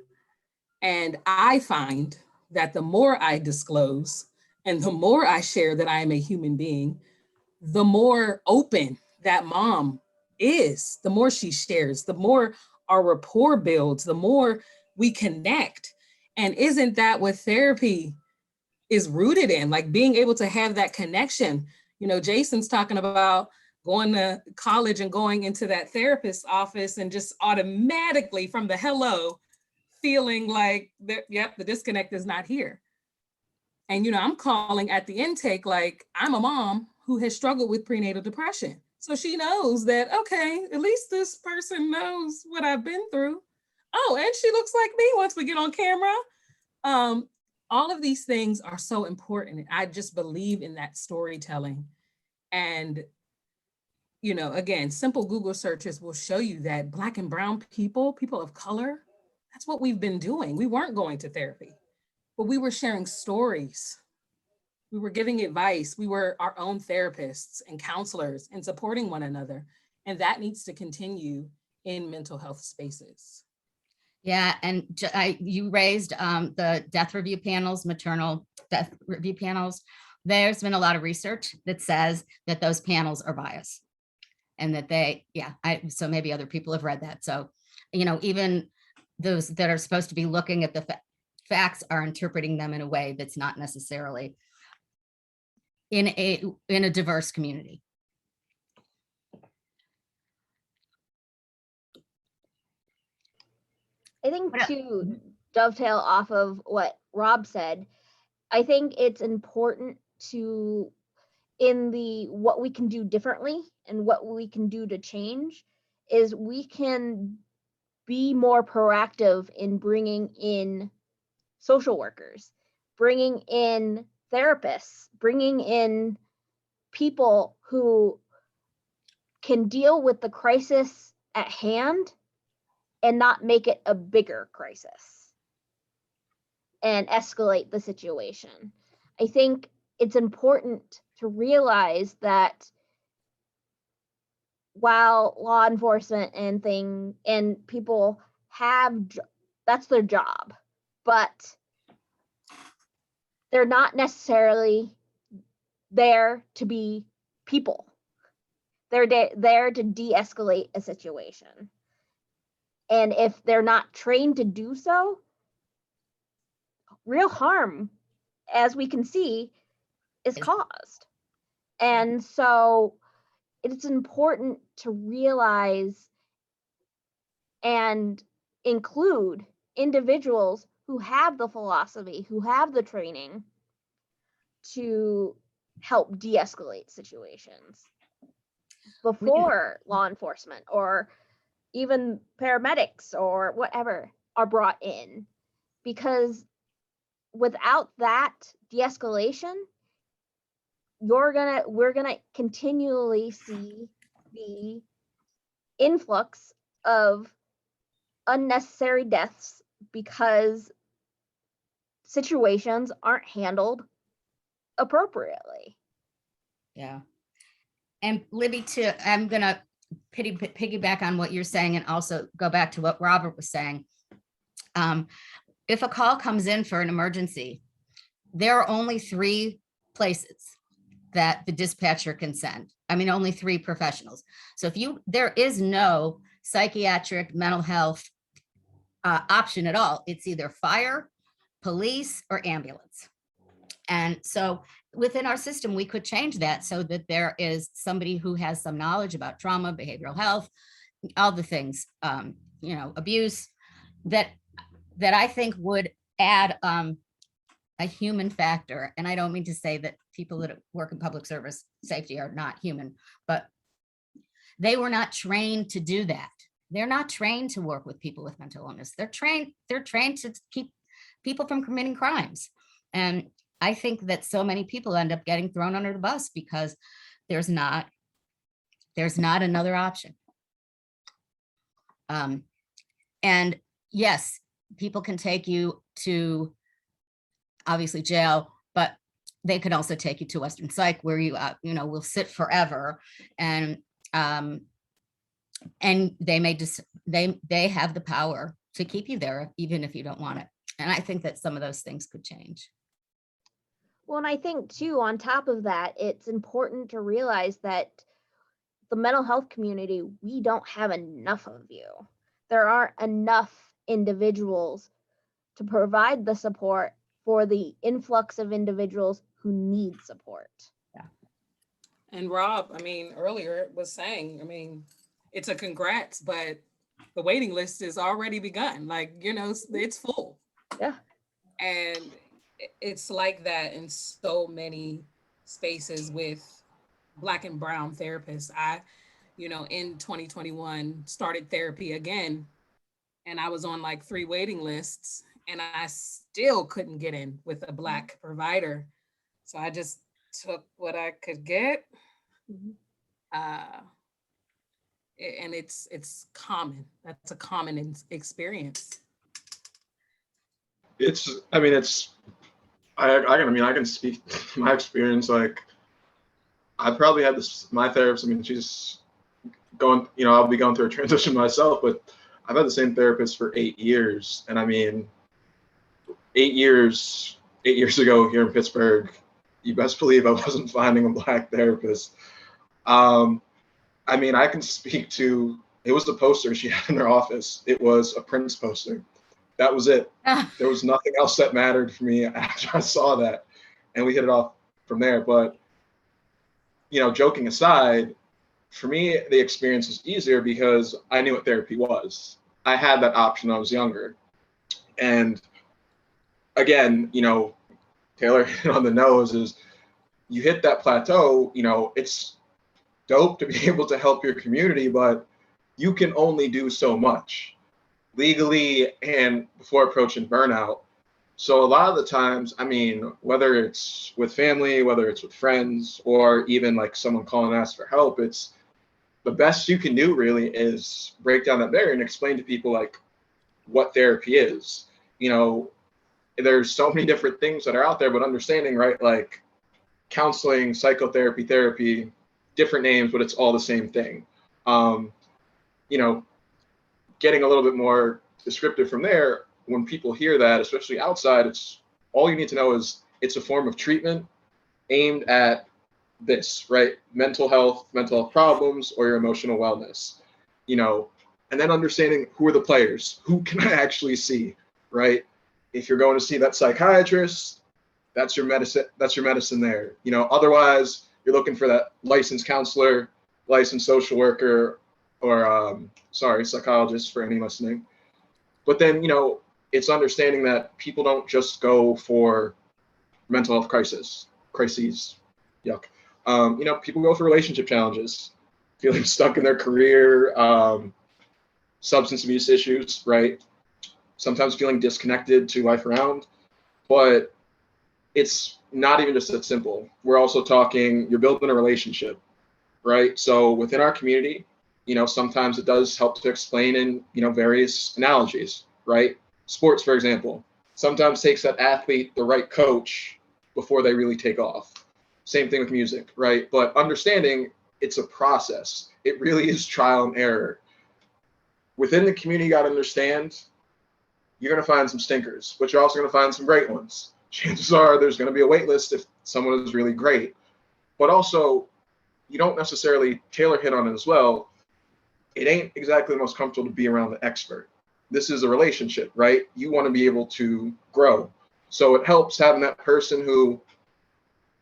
And I find that the more I disclose and the more I share that I am a human being, the more open that mom is, the more she shares, the more our rapport builds, the more we connect. And isn't that what therapy is rooted in? Like being able to have that connection. You know, Jason's talking about going to college and going into that therapist's office and just automatically from the hello, feeling like, yep, the disconnect is not here. And, you know, I'm calling at the intake, like I'm a mom who has struggled with prenatal depression. So she knows that, okay, at least this person knows what I've been through. Oh, and she looks like me once we get on camera. All of these things are so important. I just believe in that storytelling. And, you know, again, simple Google searches will show you that Black and brown people, people of color, that's what we've been doing. We weren't going to therapy, but we were sharing stories. We were giving advice. We were our own therapists and counselors and supporting one another. And that needs to continue in mental health spaces. Yeah, and you raised the death review panels, maternal death review panels. There's been a lot of research that says that those panels are biased, and that so maybe other people have read that. So, you know, even those that are supposed to be looking at the facts are interpreting them in a way that's not necessarily in a diverse community. I think to dovetail off of what Rob said, I think it's important to, in the what we can do differently and what we can do to change, is we can be more proactive in bringing in social workers, bringing in therapists, bringing in people who can deal with the crisis at hand and not make it a bigger crisis and escalate the situation. I think it's important to realize that while law enforcement and people have, that's their job, but they're not necessarily there to be people. They're there to de-escalate a situation. And if they're not trained to do so, real harm, as we can see, is caused. And so it's important to realize and include individuals who have the philosophy, who have the training to help de-escalate situations before law enforcement or even paramedics or whatever are brought in. Because without that de-escalation, we're gonna continually see the influx of unnecessary deaths because situations aren't handled appropriately. Yeah. And Libby, too, I'm going to piggyback on what you're saying and also go back to what Robert was saying. If a call comes in for an emergency, there are only 3 places that the dispatcher can send. I mean, only 3 professionals. So there is no psychiatric mental health option at all. It's either fire, police, or ambulance. And so within our system, we could change that so that there is somebody who has some knowledge about trauma, behavioral health, all the things, abuse, that I think would add a human factor. And I don't mean to say that people that work in public service safety are not human, but they were not trained to do that. They're not trained to work with people with mental illness. They're trained to keep people from committing crimes. And I think that so many people end up getting thrown under the bus because there's not another option. And yes, people can take you to obviously jail, but they could also take you to Western Psych where you will sit forever, and they may just they have the power to keep you there even if you don't want it. And I think that some of those things could change. Well, and I think too, on top of that, it's important to realize that the mental health community, we don't have enough of you. There aren't enough individuals to provide the support for the influx of individuals who need support. Yeah. And Rob, earlier was saying, it's a congrats, but the waiting list is already begun. It's full. Yeah. And it's like that in so many spaces with Black and Brown therapists. I, in 2021 started therapy again, and I was on 3 waiting lists, and I still couldn't get in with a Black provider. So I just took what I could get. And it's common. That's a common experience. I can speak my experience. I probably had my therapist, she's going, I'll be going through a transition myself, but I've had the same therapist for 8 years. And 8 years ago here in Pittsburgh, you best believe I wasn't finding a Black therapist. I can speak to, it was the poster she had in her office. It was a Prince poster. That was it. There was nothing else that mattered for me after I saw that. And we hit it off from there. But, joking aside, for me, the experience was easier because I knew what therapy was. I had that option when I was younger. And again, Taylor hit on the nose is you hit that plateau, it's dope to be able to help your community, but you can only do so much legally and before approaching burnout. So a lot of the times, whether it's with family, whether it's with friends, or even someone calling and ask for help, it's the best you can do really is break down that barrier and explain to people what therapy is. There's so many different things that are out there, but understanding, right, counseling, psychotherapy, therapy, different names, but it's all the same thing. Getting a little bit more descriptive from there, when people hear that, especially outside, it's all you need to know is it's a form of treatment aimed at this, right? Mental health problems, or your emotional wellness, you know, and then understanding who are the players, who can I actually see, right? If you're going to see that psychiatrist, that's your medicine there. You know, otherwise you're looking for that licensed counselor, licensed social worker, or psychologist for any listening. But then, you know, it's understanding that people don't just go for mental health crises. Yuck. You know, people go for relationship challenges, feeling stuck in their career, substance abuse issues, right? Sometimes feeling disconnected to life around. But it's not even just that simple. We're also talking, you're building a relationship, right? So within our community, you know, sometimes it does help to explain in, you know, various analogies, right? Sports, for example, sometimes takes that athlete the right coach before they really take off. Same thing with music, right? But understanding it's a process. It really is trial and error. Within the community, you got to understand you're going to find some stinkers, but you're also going to find some great ones. Chances are there's going to be a wait list if someone is really great. But also, you don't necessarily, Taylor hit on it as well, it ain't exactly the most comfortable to be around the expert. This is a relationship, right? You want to be able to grow. So it helps having that person who,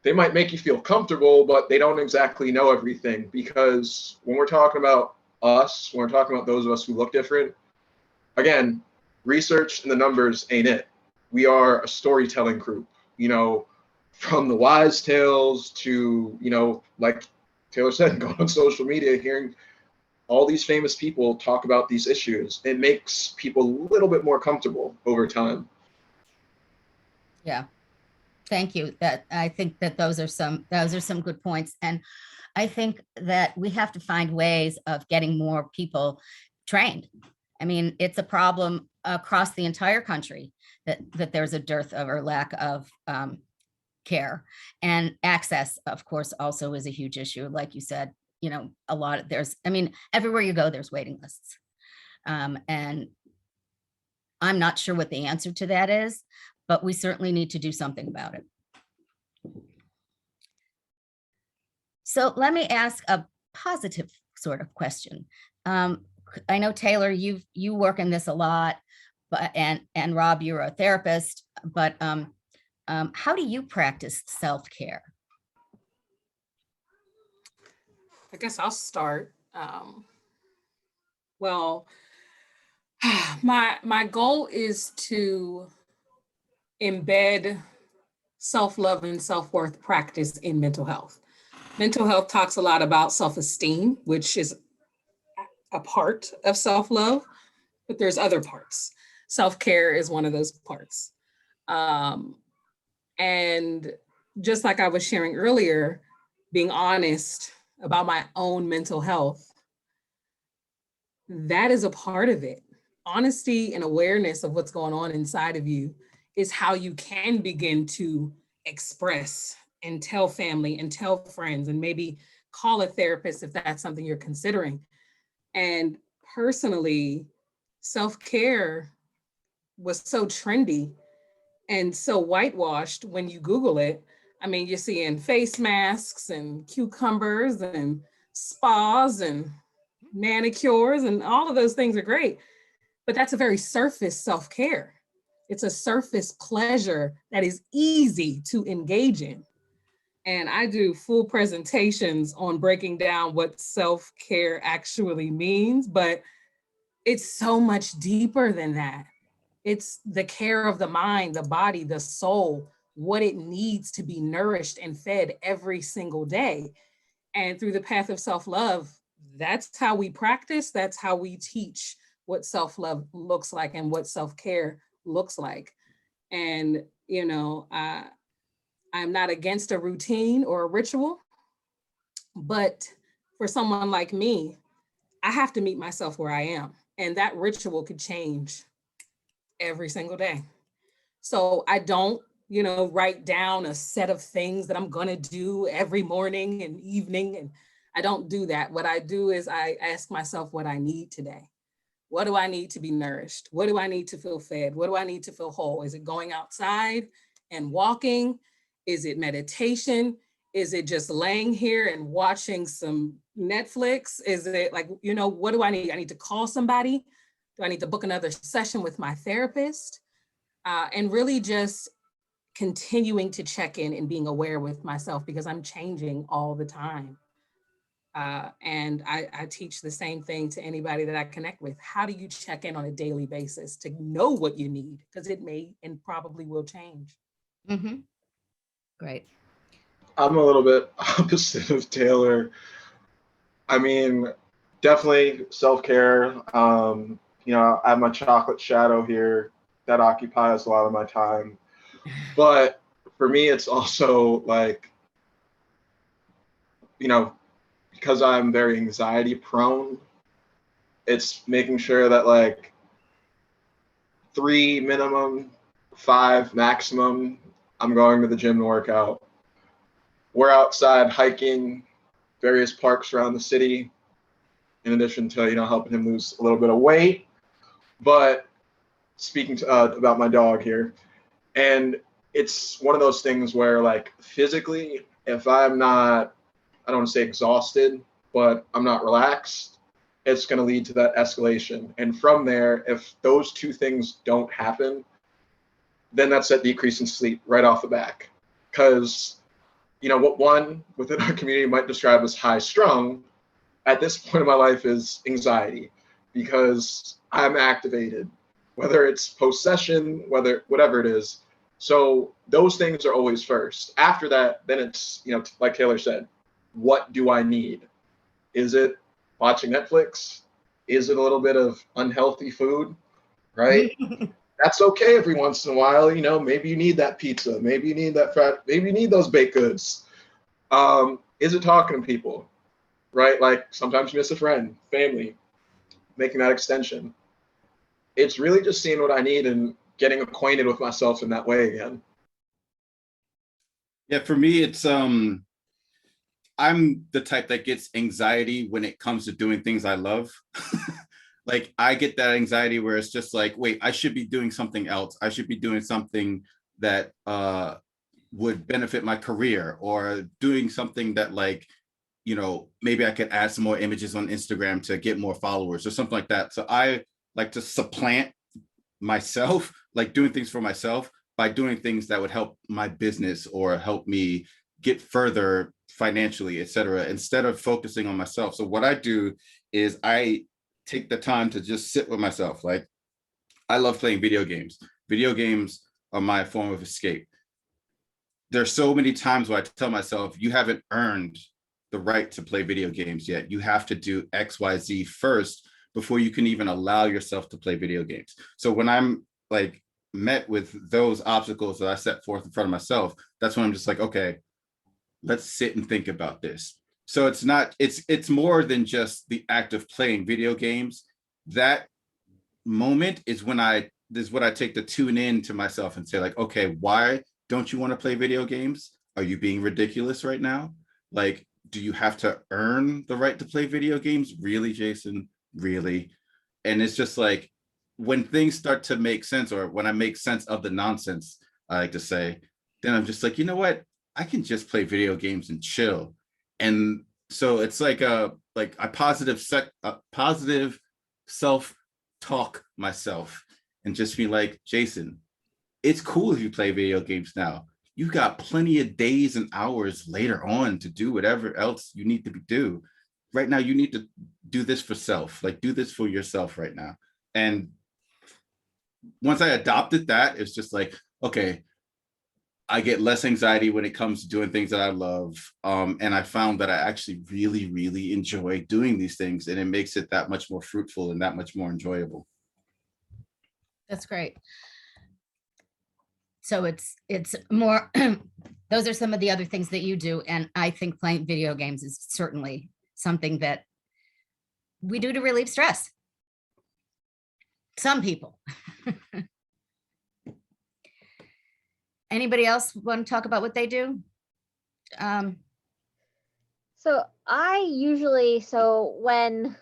they might make you feel comfortable, but they don't exactly know everything. Because when we're talking about us, when we're talking about those of us who look different, again, research and the numbers ain't it. We are a storytelling group, you know, from the wise tales to, you know, like Taylor said, going on social media, hearing all these famous people talk about these issues. It makes people a little bit more comfortable over time. Yeah. Thank you. I think that those are some good points. And I think that we have to find ways of getting more people trained. I mean, it's a problem across the entire country that there's a dearth of or lack of care, and access, of course, also is a huge issue. Like you said, you know, everywhere you go, there's waiting lists. And I'm not sure what the answer to that is, but we certainly need to do something about it. So let me ask a positive sort of question. I know, Taylor, you work in this a lot, but and Rob, you're a therapist, but how do you practice self-care? I guess I'll start. Well, my goal is to embed self-love and self-worth practice in mental health. Mental health talks a lot about self-esteem, which is a part of self-love, but there's other parts. Self-care is one of those parts. And just like I was sharing earlier, being honest about my own mental health, that is a part of it. Honesty and awareness of what's going on inside of you is how you can begin to express and tell family and tell friends, and maybe call a therapist if that's something you're considering. And personally, self-care was so trendy and so whitewashed when you Google it. I mean, you're seeing face masks and cucumbers and spas and manicures, and all of those things are great, but that's a very surface self-care. It's a surface pleasure that is easy to engage in. And I do full presentations on breaking down what self-care actually means, but it's so much deeper than that. It's the care of the mind, the body, the soul, what it needs to be nourished and fed every single day. And through the path of self-love, that's how we practice, that's how we teach what self-love looks like and what self-care looks like. And, you know, I'm not against a routine or a ritual, but for someone like me, I have to meet myself where I am. And that ritual could change every single day. So I don't, you know, write down a set of things that I'm gonna do every morning and evening. And I don't do that. What I do is I ask myself what I need today. What do I need to be nourished? What do I need to feel fed? What do I need to feel whole? Is it going outside and walking? Is it meditation? Is it just laying here and watching some Netflix? Is it like, you know, what do I need? I need to call somebody. Do I need to book another session with my therapist? And really just continuing to check in and being aware with myself, because I'm changing all the time. And I teach the same thing to anybody that I connect with. How do you check in on a daily basis to know what you need? Because it may and probably will change. Mm-hmm. Great. I'm a little bit opposite of Taylor. I mean, definitely self-care. You know, I have my chocolate shadow here that occupies a lot of my time. But for me, it's also like, you know, because I'm very anxiety prone, it's making sure that like 3 minimum, 5 maximum, I'm going to the gym to work out. We're outside hiking various parks around the city, in addition to, you know, helping him lose a little bit of weight. But speaking to, about my dog here, and it's one of those things where like physically, if I'm not, I don't want to say exhausted, but I'm not relaxed, it's going to lead to that escalation. And from there, if those two things don't happen, then that's that decrease in sleep right off the back. Because, you know, what one within our community might describe as high strung at this point in my life is anxiety, because I'm activated, whether it's post session, whatever it is. So those things are always first. After that, then it's, you know, like Taylor said, what do I need? Is it watching Netflix? Is it a little bit of unhealthy food? Right? That's okay every once in a while. You know, maybe you need that pizza. Maybe you need that maybe you need those baked goods. Is it talking to people? Right? Like sometimes you miss a friend, family, making that extension. It's really just seeing what I need and getting acquainted with myself in that way again. Yeah, for me, it's I'm the type that gets anxiety when it comes to doing things I love. Like I get that anxiety where it's just like, wait, I should be doing something else. I should be doing something that would benefit my career, or doing something that, like, you know, maybe I could add some more images on Instagram to get more followers or something like that. So I like to supplant myself, like doing things for myself, by doing things that would help my business or help me get further financially, et cetera, instead of focusing on myself. So what I do is I take the time to just sit with myself. Like I love playing video games. Video games are my form of escape. There's so many times where I tell myself, you haven't earned the right to play video games yet. You have to do X, Y, Z first before you can even allow yourself to play video games. So when I'm like met with those obstacles that I set forth in front of myself, that's when I'm just like, okay, let's sit and think about this. So it's more than just the act of playing video games. That moment is when this is what I take to tune in to myself and say, like, okay, why don't you want to play video games? Are you being ridiculous right now? Like, do you have to earn the right to play video games? Really, Jason? Really? And it's just like, when things start to make sense, or when I make sense of the nonsense, I like to say, then I'm just like, you know what? I can just play video games and chill. And so it's like a positive self-talk myself, and just be like, Jason, it's cool if you play video games now. You've got plenty of days and hours later on to do whatever else you need to do. Right now, you need to do this for self, like do this for yourself right now. And once I adopted that, it's just like, okay, I get less anxiety when it comes to doing things that I love. And I found that I actually really, really enjoy doing these things, and it makes it that much more fruitful and that much more enjoyable. That's great. So it's more, those are some of the other things that you do. And I think playing video games is certainly something that we do to relieve stress. Some people. Anybody else want to talk about what they do? So I usually, when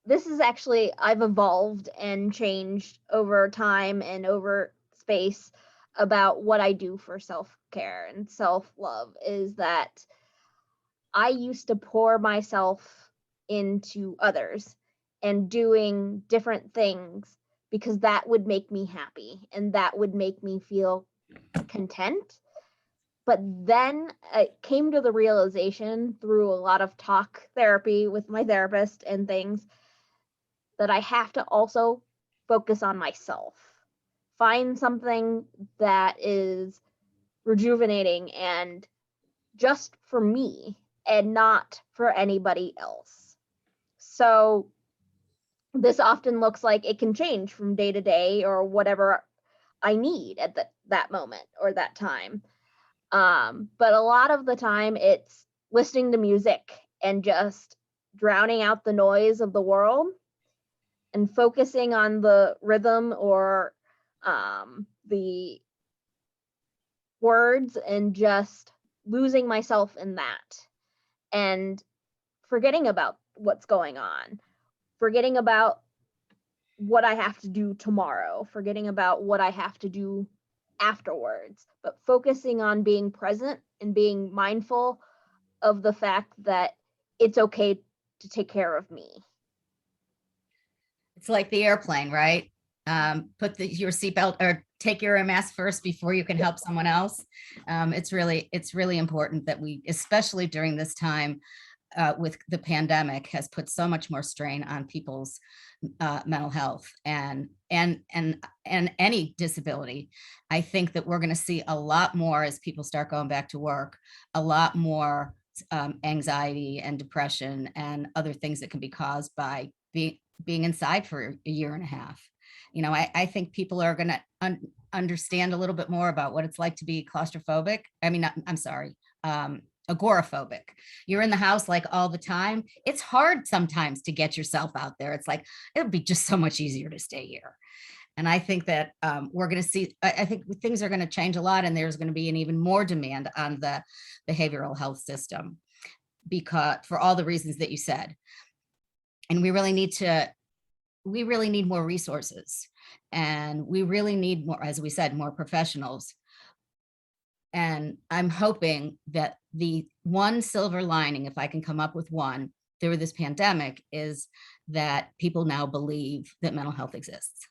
this is actually, I've evolved and changed over time and over space. about what I do for self-care and self-love is that I used to pour myself into others and doing different things because that would make me happy and that would make me feel content. But then I came to the realization through a lot of talk therapy with my therapist and things that I have to also focus on myself. Find something that is rejuvenating and just for me and not for anybody else. So this often looks like it can change from day to day or whatever I need at that moment or that time. But a lot of the time it's listening to music and just drowning out the noise of the world and focusing on the rhythm or the words and just losing myself in that and forgetting about what's going on, forgetting about what I have to do tomorrow, forgetting about what I have to do afterwards, but focusing on being present and being mindful of the fact that it's okay to take care of me. It's like the airplane, right? Put your seatbelt or take your mask first before you can help someone else. It's really important that we, especially during this time with the pandemic, has put so much more strain on people's mental health and any disability. I think that we're going to see a lot more as people start going back to work, a lot more anxiety and depression and other things that can be caused by being inside for a year and a half. You know, I think people are going to understand a little bit more about what it's like to be claustrophobic. I mean, I'm sorry, agoraphobic. You're in the house like all the time. It's hard sometimes to get yourself out there. It's like, it'll be just so much easier to stay here. And I think that we're going to see, I think things are going to change a lot, and there's going to be an even more demand on the behavioral health system because for all the reasons that you said. And we really need more resources, and we really need more, as we said, more professionals. And I'm hoping that the one silver lining, if I can come up with one through this pandemic, is that people now believe that mental health exists.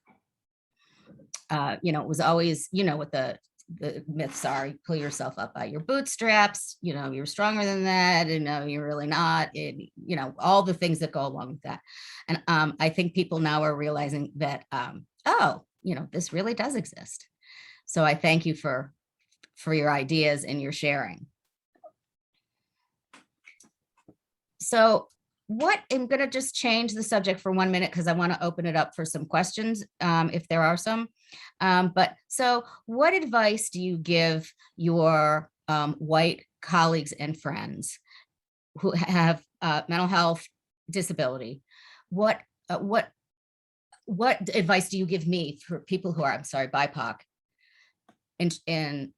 You know, it was always, you know, what the myths are, you pull yourself up by your bootstraps, you know, you're stronger than that, and no, you're really not, and, you know, all the things that go along with that. And I think people now are realizing that, oh, you know, this really does exist. So I thank you for your ideas and your sharing. So I'm going to just change the subject for 1 minute because I want to open it up for some questions if there are some. But so what advice do you give your white colleagues and friends who have mental health disability? What advice do you give me for people who are, I'm sorry, BIPOC in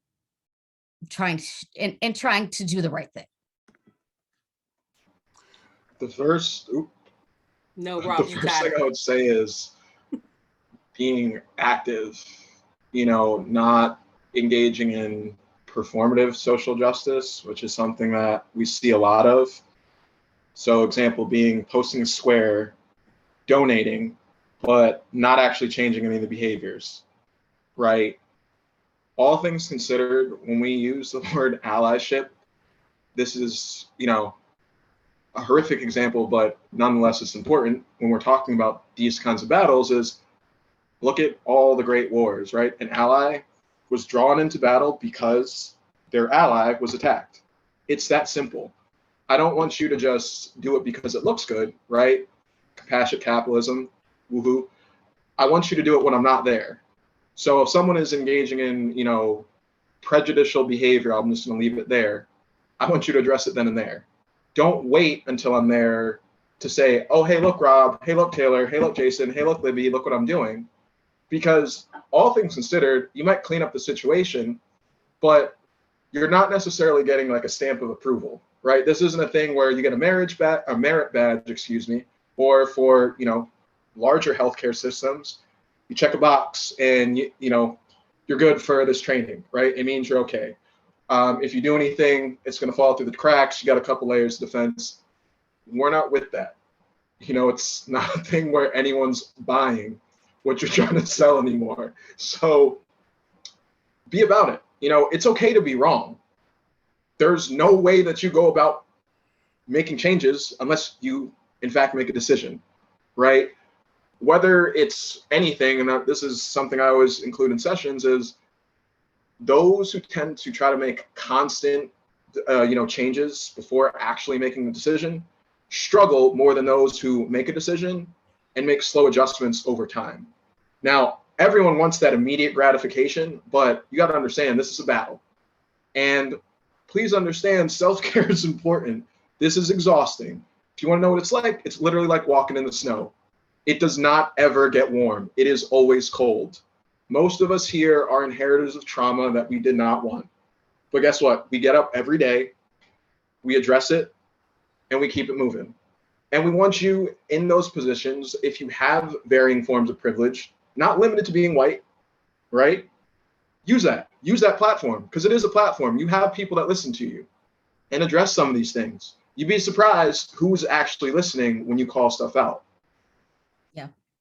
trying to do the right thing? The first, No, Rob, the you first got thing it. I would say is being active, you know, not engaging in performative social justice, which is something that we see a lot of. So example being posting a square, donating, but not actually changing any of the behaviors, right? All things considered, when we use the word allyship, this is, you know, a horrific example, but nonetheless it's important when we're talking about these kinds of battles is look at all the great wars, right? An ally was drawn into battle because their ally was attacked. It's that simple. I don't want you to just do it because it looks good, right? Compassionate capitalism, woohoo. I want you to do it when I'm not there. So if someone is engaging in, you know, prejudicial behavior, I'm just going to leave it there. I want you to address it then and there. Don't wait until I'm there to say, oh, hey, look, Rob. Hey, look, Taylor. Hey, look, Jason. Hey, look, Libby. Look what I'm doing. Because all things considered, you might clean up the situation, but you're not necessarily getting like a stamp of approval, right? This isn't a thing where you get a merit badge, or for, you know, larger healthcare systems, you check a box and you know, you're good for this training, right? It means you're okay. If you do anything, it's going to fall through the cracks. You got a couple layers of defense. We're not with that. You know, it's not a thing where anyone's buying what you're trying to sell anymore. So be about it. You know, it's okay to be wrong. There's no way that you go about making changes unless you, in fact, make a decision, right? Whether it's anything, and this is something I always include in sessions, is those who tend to try to make constant, changes before actually making the decision struggle more than those who make a decision and make slow adjustments over time. Now, everyone wants that immediate gratification, but you got to understand this is a battle. And please understand, self-care is important. This is exhausting. If you want to know what it's like, it's literally like walking in the snow. It does not ever get warm. It is always cold. Most of us here are inheritors of trauma that we did not want. But guess what? We get up every day, we address it, and we keep it moving. And we want you in those positions, if you have varying forms of privilege, not limited to being white, right? Use that platform, because it is a platform. You have people that listen to you and address some of these things. You'd be surprised who's actually listening when you call stuff out.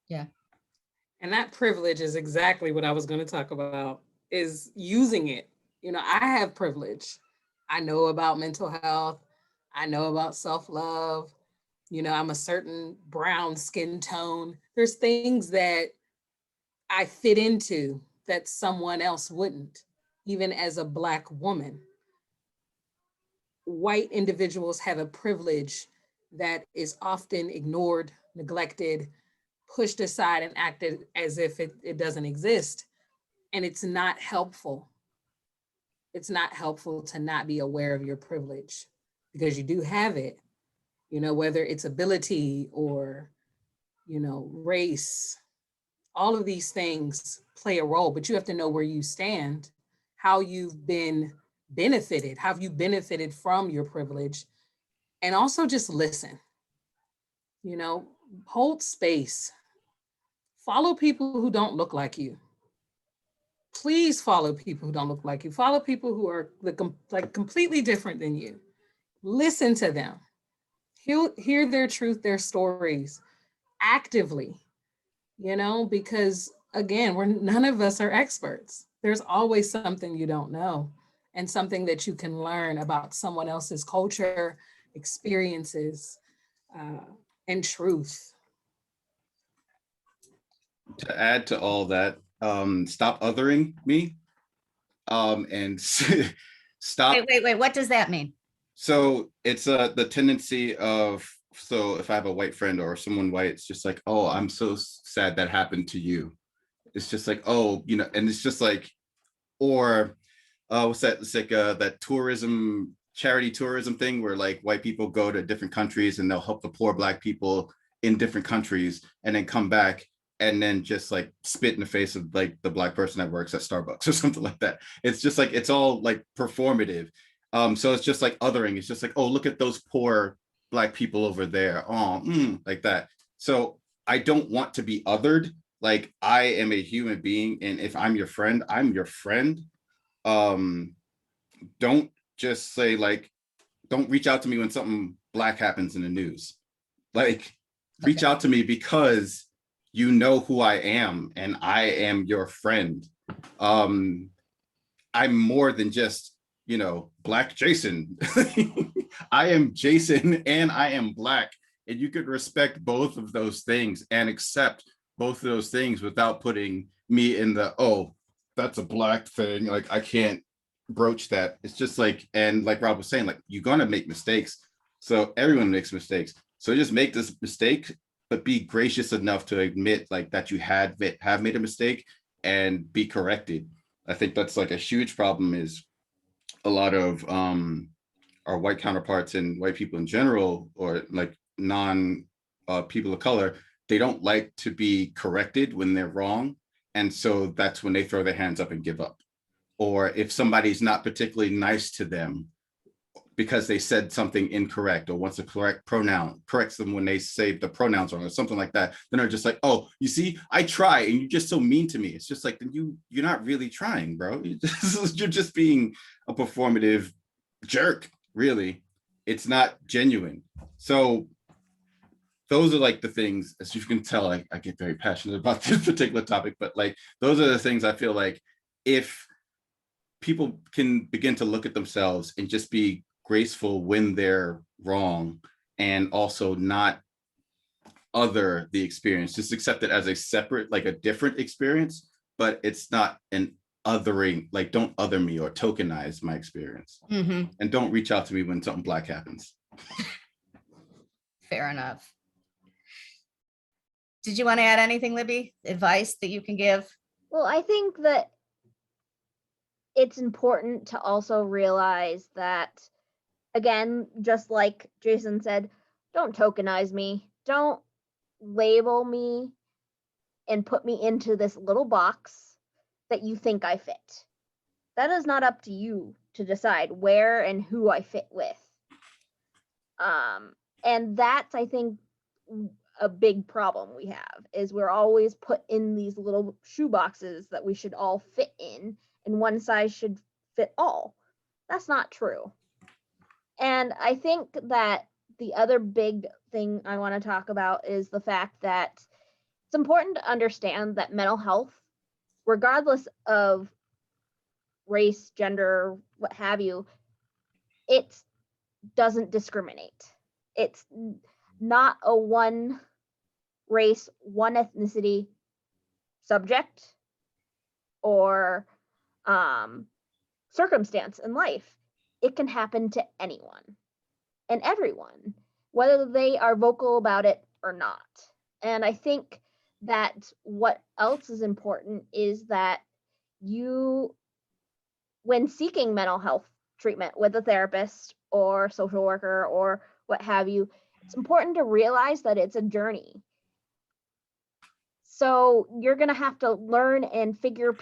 Yeah. And that privilege is exactly what I was going to talk about, is using it. You know, I have privilege. I know about mental health. I know about self-love. You know, I'm a certain brown skin tone. There's things that I fit into that someone else wouldn't, even as a Black woman. White individuals have a privilege that is often ignored, neglected, pushed aside, and acted as if it doesn't exist. And it's not helpful. It's not helpful to not be aware of your privilege, because you do have it, you know, whether it's ability or, you know, race. All of these things play a role, but you have to know where you stand, how you've been benefited, how have you benefited from your privilege, and also just listen, you know, hold space, follow people who don't look like you. Please follow people who don't look like you. Follow people who are completely different than you. Listen to them, hear their truth, their stories actively, you know, because again, none of us are experts. There's always something you don't know, and something that you can learn about someone else's culture, experiences, and truth. To add to all that, stop othering me, and stop. Wait. What does that mean? So it's the tendency of, so if I have a white friend or someone white, it's just like, oh, I'm so sad that happened to you. It's just like, oh, you know, and it's just like, or what's that? It's like that charity tourism thing where like white people go to different countries and they'll help the poor Black people in different countries and then come back and then just like spit in the face of like the Black person that works at Starbucks or something like that. It's just like, it's all like performative. So it's just like othering. It's just like, oh, look at those poor Black people over there. Oh, like that. So I don't want to be othered. Like, I am a human being, and if I'm your friend, I'm your friend. Don't just say like, don't reach out to me when something Black happens in the news. Like, reach out to me because you know who I am and I am your friend. I'm more than just, you know, Black Jason. I am Jason and I am Black. And you could respect both of those things and accept both of those things without putting me in the, oh, that's a Black thing. Like, I can't broach that. It's just like, and like Rob was saying, like, you're gonna make mistakes. So everyone makes mistakes. So just make this mistake, but be gracious enough to admit like that you have made a mistake and be corrected. I think that's like a huge problem, is a lot of our white counterparts and white people in general, or like non people of color, they don't like to be corrected when they're wrong. And so that's when they throw their hands up and give up. Or if somebody's not particularly nice to them, because they said something incorrect, or wants to corrects them when they say the pronouns wrong or something like that, then they're just like, oh, you see, I try and you're just so mean to me. It's just like, you're not really trying, bro. You're just being a performative jerk, really. It's not genuine. So those are like the things, as you can tell, I get very passionate about this particular topic, but like, those are the things I feel like if people can begin to look at themselves and just be graceful when they're wrong, and also not other the experience, just accept it as a separate, like a different experience, but it's not an othering, like don't other me or tokenize my experience. And don't reach out to me when something Black happens. Fair enough. Did you want to add anything, Libby? Advice that you can give? Well, I think that it's important to also realize that, again, just like Jason said, don't tokenize me. Don't label me and put me into this little box that you think I fit. That is not up to you to decide where and who I fit with. And that's, I think, a big problem we have, is we're always put in these little shoe boxes that we should all fit in, and one size should fit all. That's not true. And I think that the other big thing I want to talk about is the fact that it's important to understand that mental health, regardless of race, gender, what have you, it doesn't discriminate. It's not a one race, one ethnicity subject or circumstance in life. It can happen to anyone and everyone, whether they are vocal about it or not. And I think that what else is important is that you, when seeking mental health treatment with a therapist or social worker or what have you, it's important to realize that it's a journey. So you're going to have to learn and figure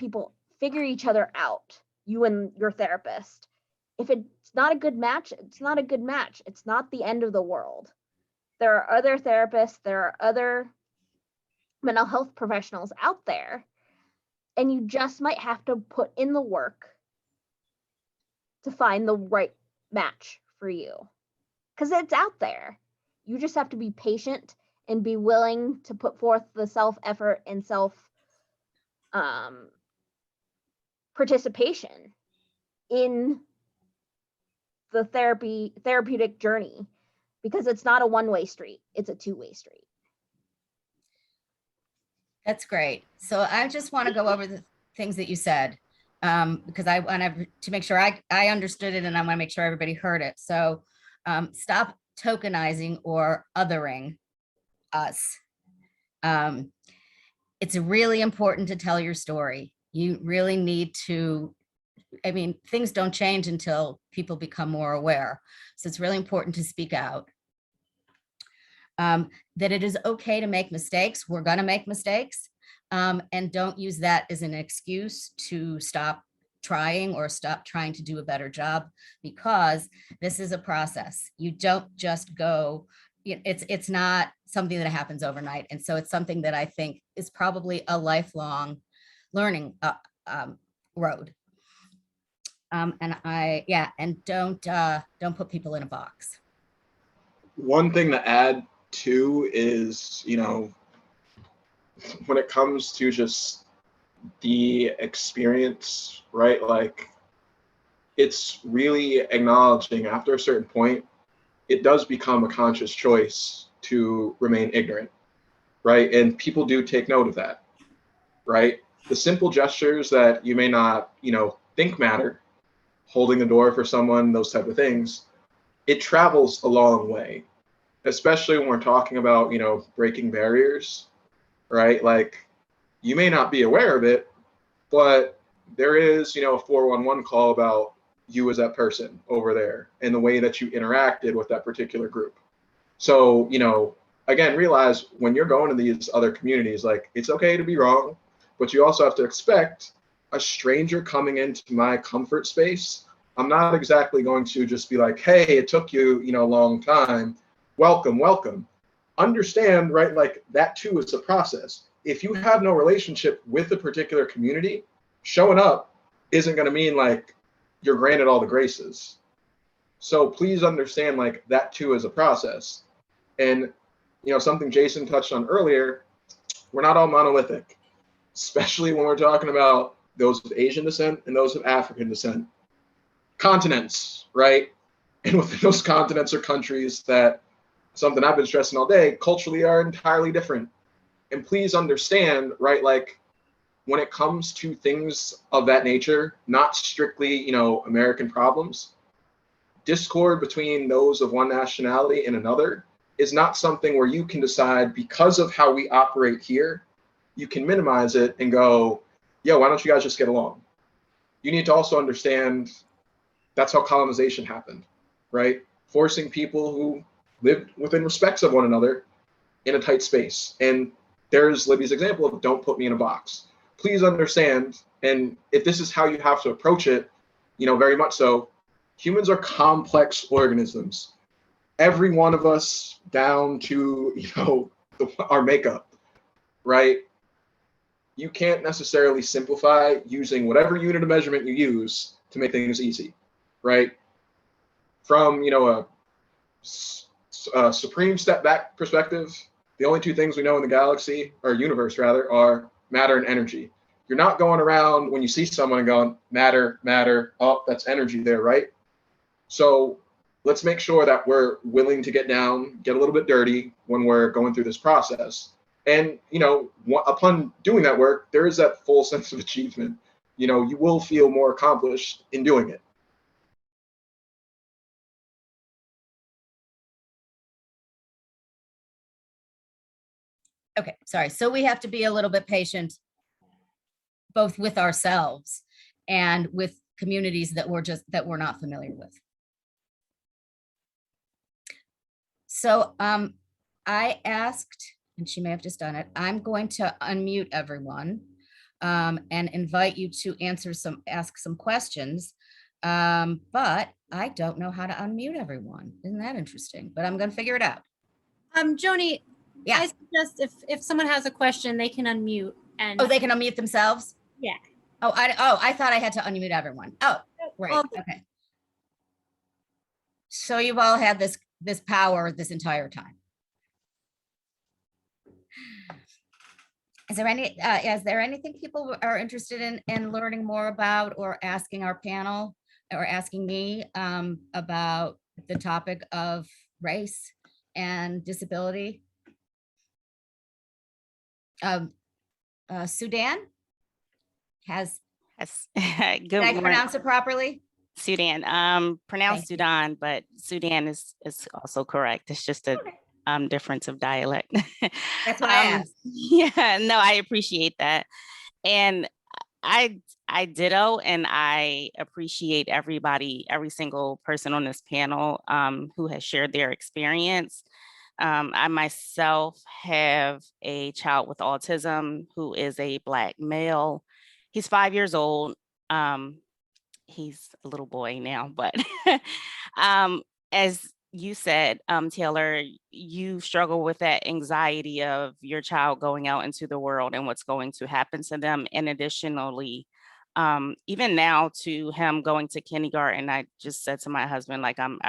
each other out, you and your therapist. If it's not a good match, it's not a good match. It's not the end of the world. There are other therapists, there are other mental health professionals out there, and you just might have to put in the work to find the right match for you, because it's out there. You just have to be patient and be willing to put forth the self-effort and self participation in the therapeutic journey, because it's not a one-way street, it's a two-way street. That's great. So I just want to go over the things that you said, because I want to make sure I understood it, and I want to make sure everybody heard it. So stop tokenizing or othering us. It's really important to tell your story. You really need to, I mean, things don't change until people become more aware. So it's really important to speak out. That it is okay to make mistakes. We're going to make mistakes. And don't use that as an excuse to stop trying or stop trying to do a better job, because this is a process. You don't just go, it's not something that happens overnight. And so it's something that I think is probably a lifelong learning road. And don't put people in a box. One thing to add too is, when it comes to just the experience, right? Like, it's really acknowledging after a certain point, it does become a conscious choice to remain ignorant, right? And people do take note of that, right? The simple gestures that you may not, think matter, holding the door for someone, those type of things, it travels a long way, especially when we're talking about, breaking barriers, right? Like, you may not be aware of it, but there is, a 411 call about you as that person over there and the way that you interacted with that particular group. So, again, realize when you're going to these other communities, like, it's okay to be wrong, but you also have to expect a stranger coming into my comfort space. I'm not exactly going to just be like, hey, it took you, a long time. Welcome, welcome. Understand, right? Like that too is a process. If you have no relationship with a particular community, showing up isn't going to mean like you're granted all the graces. So please understand like that too is a process. And, something Jason touched on earlier, we're not all monolithic, especially when we're talking about those of Asian descent and those of African descent. Continents, right? And within those continents are countries that, something I've been stressing all day, culturally are entirely different. And please understand, right, like when it comes to things of that nature, not strictly, American problems, discord between those of one nationality and another is not something where you can decide because of how we operate here, you can minimize it and go, yo, why don't you guys just get along? You need to also understand that's how colonization happened, right? Forcing people who lived within respects of one another in a tight space. And there's Libby's example of don't put me in a box. Please understand, and if this is how you have to approach it, very much so, humans are complex organisms. Every one of us down to, our makeup, right? You can't necessarily simplify using whatever unit of measurement you use to make things easy, right? From, a supreme step back perspective, the only two things we know in the galaxy, or universe rather, are matter and energy. You're not going around when you see someone and going, matter, matter, oh, that's energy there, right? So let's make sure that we're willing to get down, get a little bit dirty when we're going through this process. And, upon doing that work, there is that full sense of achievement. You will feel more accomplished in doing it. Okay, sorry. So we have to be a little bit patient, both with ourselves and with communities that we're not familiar with. So I asked, and she may have just done it, I'm going to unmute everyone and invite you to ask some questions. But I don't know how to unmute everyone. Isn't that interesting? But I'm going to figure it out. Joni, Yeah. I suggest if someone has a question, they can unmute and. Oh, they can unmute themselves? Yeah. Oh, I thought I had to unmute everyone. Oh, right. Well, Okay. So you've all had this power this entire time. Is there anything people are interested in learning more about, or asking our panel or asking me about the topic of race and disability? Sudan has, Yes. did Good I morning. pronounce it properly? Sudan. Pronounced Thank you. Sudan, but Sudan is also correct. It's just a difference of dialect. That's why I asked. Yeah, no, I appreciate that. And I ditto, and I appreciate everybody, every single person on this panel who has shared their experience. I myself have a child with autism who is a Black male. He's 5 years old. He's a little boy now, but as you said, Taylor, you struggle with that anxiety of your child going out into the world and what's going to happen to them. And additionally, even now to him going to kindergarten, I just said to my husband, like, I'm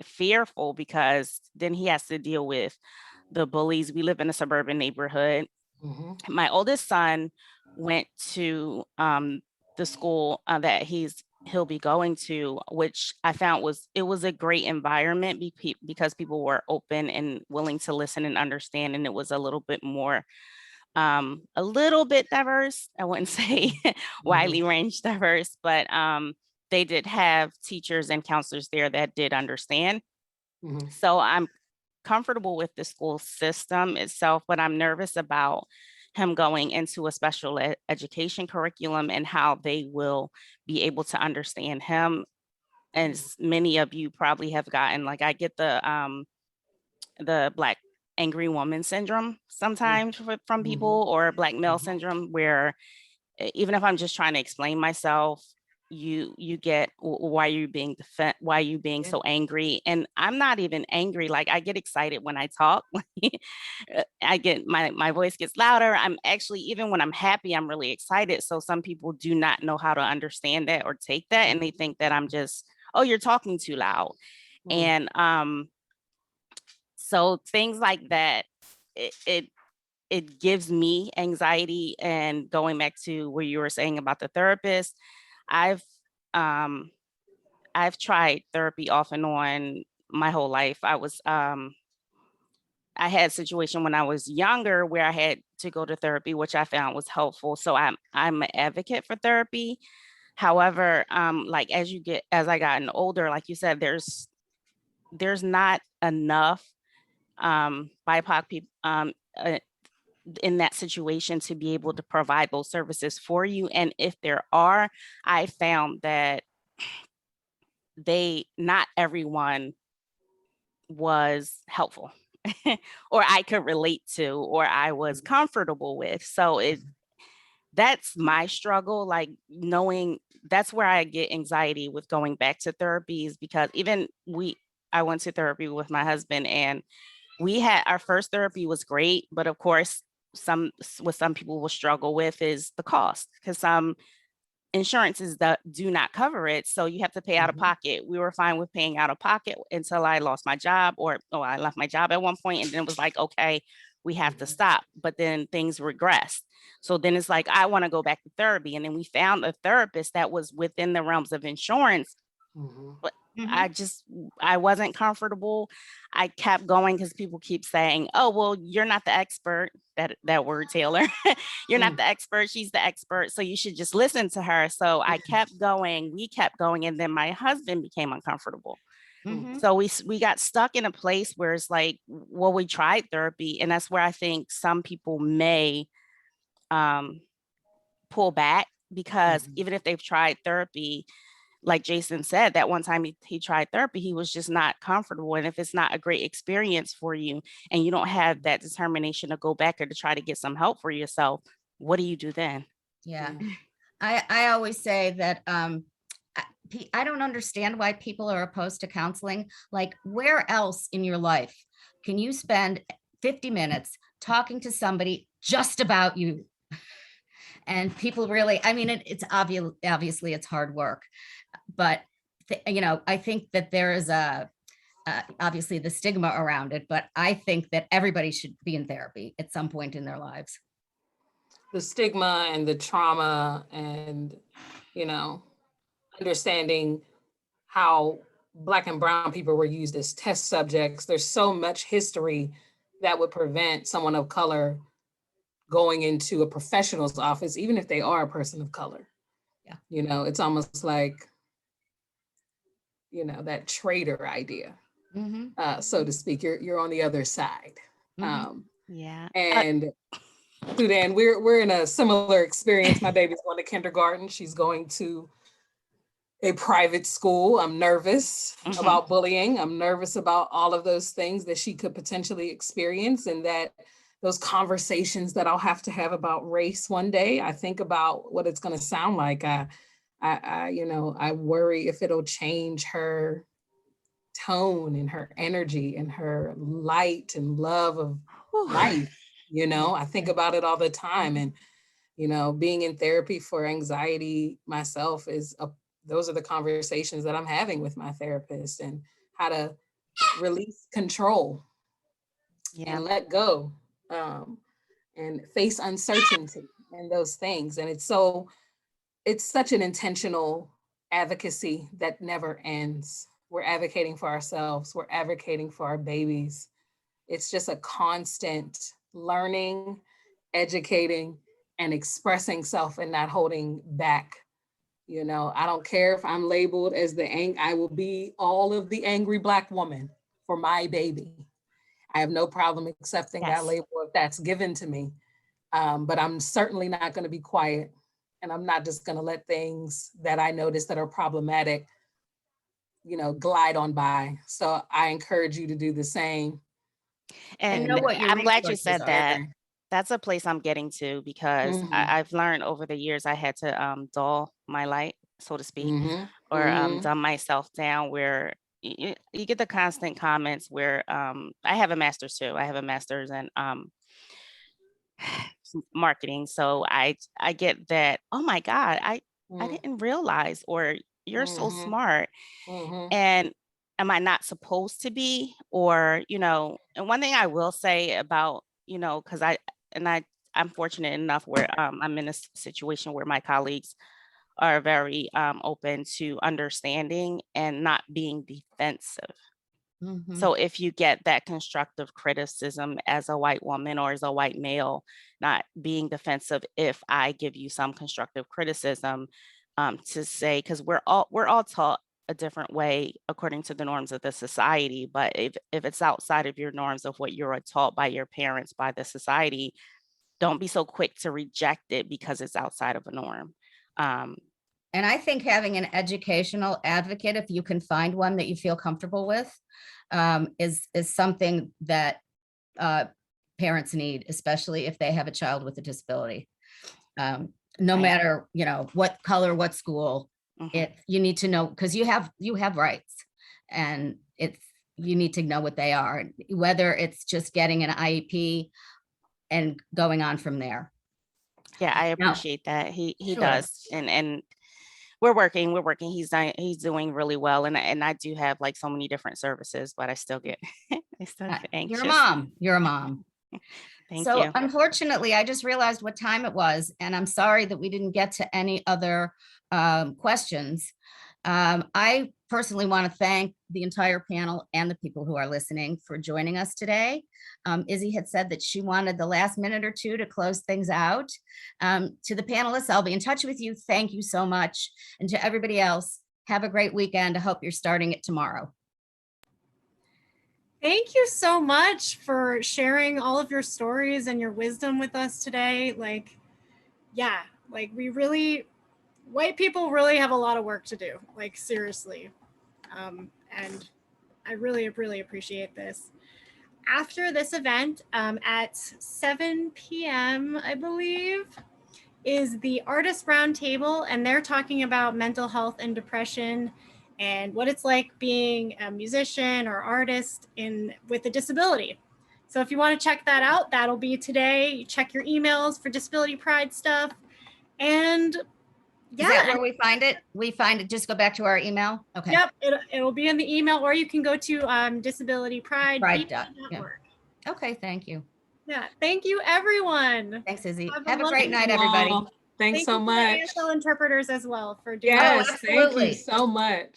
fearful because then he has to deal with the bullies. We live in a suburban neighborhood. Mm-hmm. My oldest son went to the school that he'll be going to, which I found was a great environment because people were open and willing to listen and understand, and it was a little bit more a little bit diverse. I wouldn't say widely ranged diverse, but they did have teachers and counselors there that did understand. Mm-hmm. So I'm comfortable with the school system itself, but I'm nervous about him going into a special education curriculum and how they will be able to understand him. As many of you probably have gotten, like, I get the Black angry woman syndrome sometimes from people, or Black male syndrome, where even if I'm just trying to explain myself, you get why you being why you being so angry. And I'm not even angry. Like, I get excited when I talk. I get my voice gets louder. I'm actually, even when I'm happy, I'm really excited. So some people do not know how to understand that or take that, and they think that I'm just, oh, you're talking too loud. And so things like that, it gives me anxiety. And going back to where you were saying about the therapist, I've tried therapy off and on my whole life. I had a situation when I was younger where I had to go to therapy, which I found was helpful. So I'm an advocate for therapy. However, like as I gotten older, like you said, there's not enough BIPOC people in that situation to be able to provide those services for you. And if there are, I found that not everyone was helpful or I could relate to, or I was comfortable with. So that's my struggle, like knowing that's where I get anxiety with going back to therapy, is because I went to therapy with my husband, and our first therapy was great, but of course, some people will struggle with is the cost, because some insurances that do not cover it. So you have to pay out of pocket. We were fine with paying out of pocket until I lost my job, I left my job at one point, and then it was like, okay, we have to stop. But then things regressed. So then it's like, I want to go back to therapy. And then we found a therapist that was within the realms of insurance. But I wasn't comfortable. I kept going because people keep saying, oh, well, you're not the expert. That word, Taylor. You're not the expert. She's the expert. So you should just listen to her. So I kept going. We kept going. And then my husband became uncomfortable. So we got stuck in a place where it's like, well, we tried therapy. And that's where I think some people may pull back, because even if they've tried therapy, like Jason said, that one time he tried therapy, he was just not comfortable. And if it's not a great experience for you, and you don't have that determination to go back or to try to get some help for yourself, what do you do then? Yeah. I always say that I don't understand why people are opposed to counseling. Like, where else in your life can you spend 50 minutes talking to somebody just about you? And people really, I mean, it's obviously it's hard work, but I think that there is obviously the stigma around it, but I think that everybody should be in therapy at some point in their lives. The stigma and the trauma, and, understanding how Black and brown people were used as test subjects. There's so much history that would prevent someone of color going into a professional's office, even if they are a person of color. Yeah. It's almost like, that traitor idea, so to speak. You're on the other side. Yeah. And Sudan, we're in a similar experience. My baby's going to kindergarten. She's going to a private school. I'm nervous about bullying. I'm nervous about all of those things that she could potentially experience, and that those conversations that I'll have to have about race one day. I think about what it's going to sound like. I worry if it'll change her tone and her energy and her light and love of life. I think about it all the time. And, being in therapy for anxiety myself those are the conversations that I'm having with my therapist, and how to release control and let go, and face uncertainty and those things. And it's such an intentional advocacy that never ends. We're advocating for ourselves. We're advocating for our babies. It's just a constant learning, educating, and expressing self, and not holding back. I don't care if I'm labeled as I will be all of the angry Black woman for my baby. I have no problem accepting that label if that's given to me. But I'm certainly not going to be quiet. And I'm not just going to let things that I notice that are problematic, glide on by. So I encourage you to do the same. And I'm glad you said that. That's a place I'm getting to, because I've learned over the years I had to dull my light so to speak, Mhm, or mhm. dumb myself down, where you get the constant comments where I have a master's too. I have a master's in marketing. So I get that, oh my God, I Mm, didn't realize, or you're so mhm, smart. mhm, And am I not supposed to be? Or, and one thing I will say about, because I'm fortunate enough where I'm in a situation where my colleagues are very open to understanding and not being defensive. Mhm. So if you get that constructive criticism as a white woman or as a white male, not being defensive if I give you some constructive criticism, to say, because we're all taught a different way according to the norms of the society. But if it's outside of your norms of what you're taught by your parents, by the society, don't be so quick to reject it because it's outside of a norm. Um, And I think having an educational advocate, if you can find one that you feel comfortable with, is something that parents need, especially if they have a child with a disability. No I matter, what color, what school, mhm. you need to know, because you have rights, and you need to know what they are, whether it's just getting an IEP and going on from there. Yeah, I Now, appreciate that. He sure. does. And we're working. He's doing really well. And I do have like so many different services, but I still get I still get You're a anxious. mom. You're a mom. Thank So you. unfortunately, I just realized what time it was, and I'm sorry that we didn't get to any other questions. I personally want to thank the entire panel and the people who are listening for joining us today. Izzy had said that she wanted the last minute or two to close things out. To the panelists, I'll be in touch with you. Thank you so much. And to everybody else, have a great weekend. I hope you're starting it tomorrow. Thank you so much for sharing all of your stories and your wisdom with us today. Yeah, white people really have a lot of work to do, seriously. And I really, really appreciate this. After this event, at 7 p.m., I believe, is the Artist Roundtable, and they're talking about mental health and depression and what it's like being a musician or artist with a disability. So if you want to check that out, that'll be today. You check your emails for Disability Pride stuff. And Is that where we find it? We find it, just go back to our email? Okay. Yep, it'll be in the email, or you can go to Disability Pride. Yeah. Okay, thank you. Yeah, thank you, everyone. Thanks, Izzy. Have Have a lovely great night, Thank you everybody. all. Thanks Thank so you to the much. ASL interpreters as well for doing Yes, that. thank you absolutely. so much.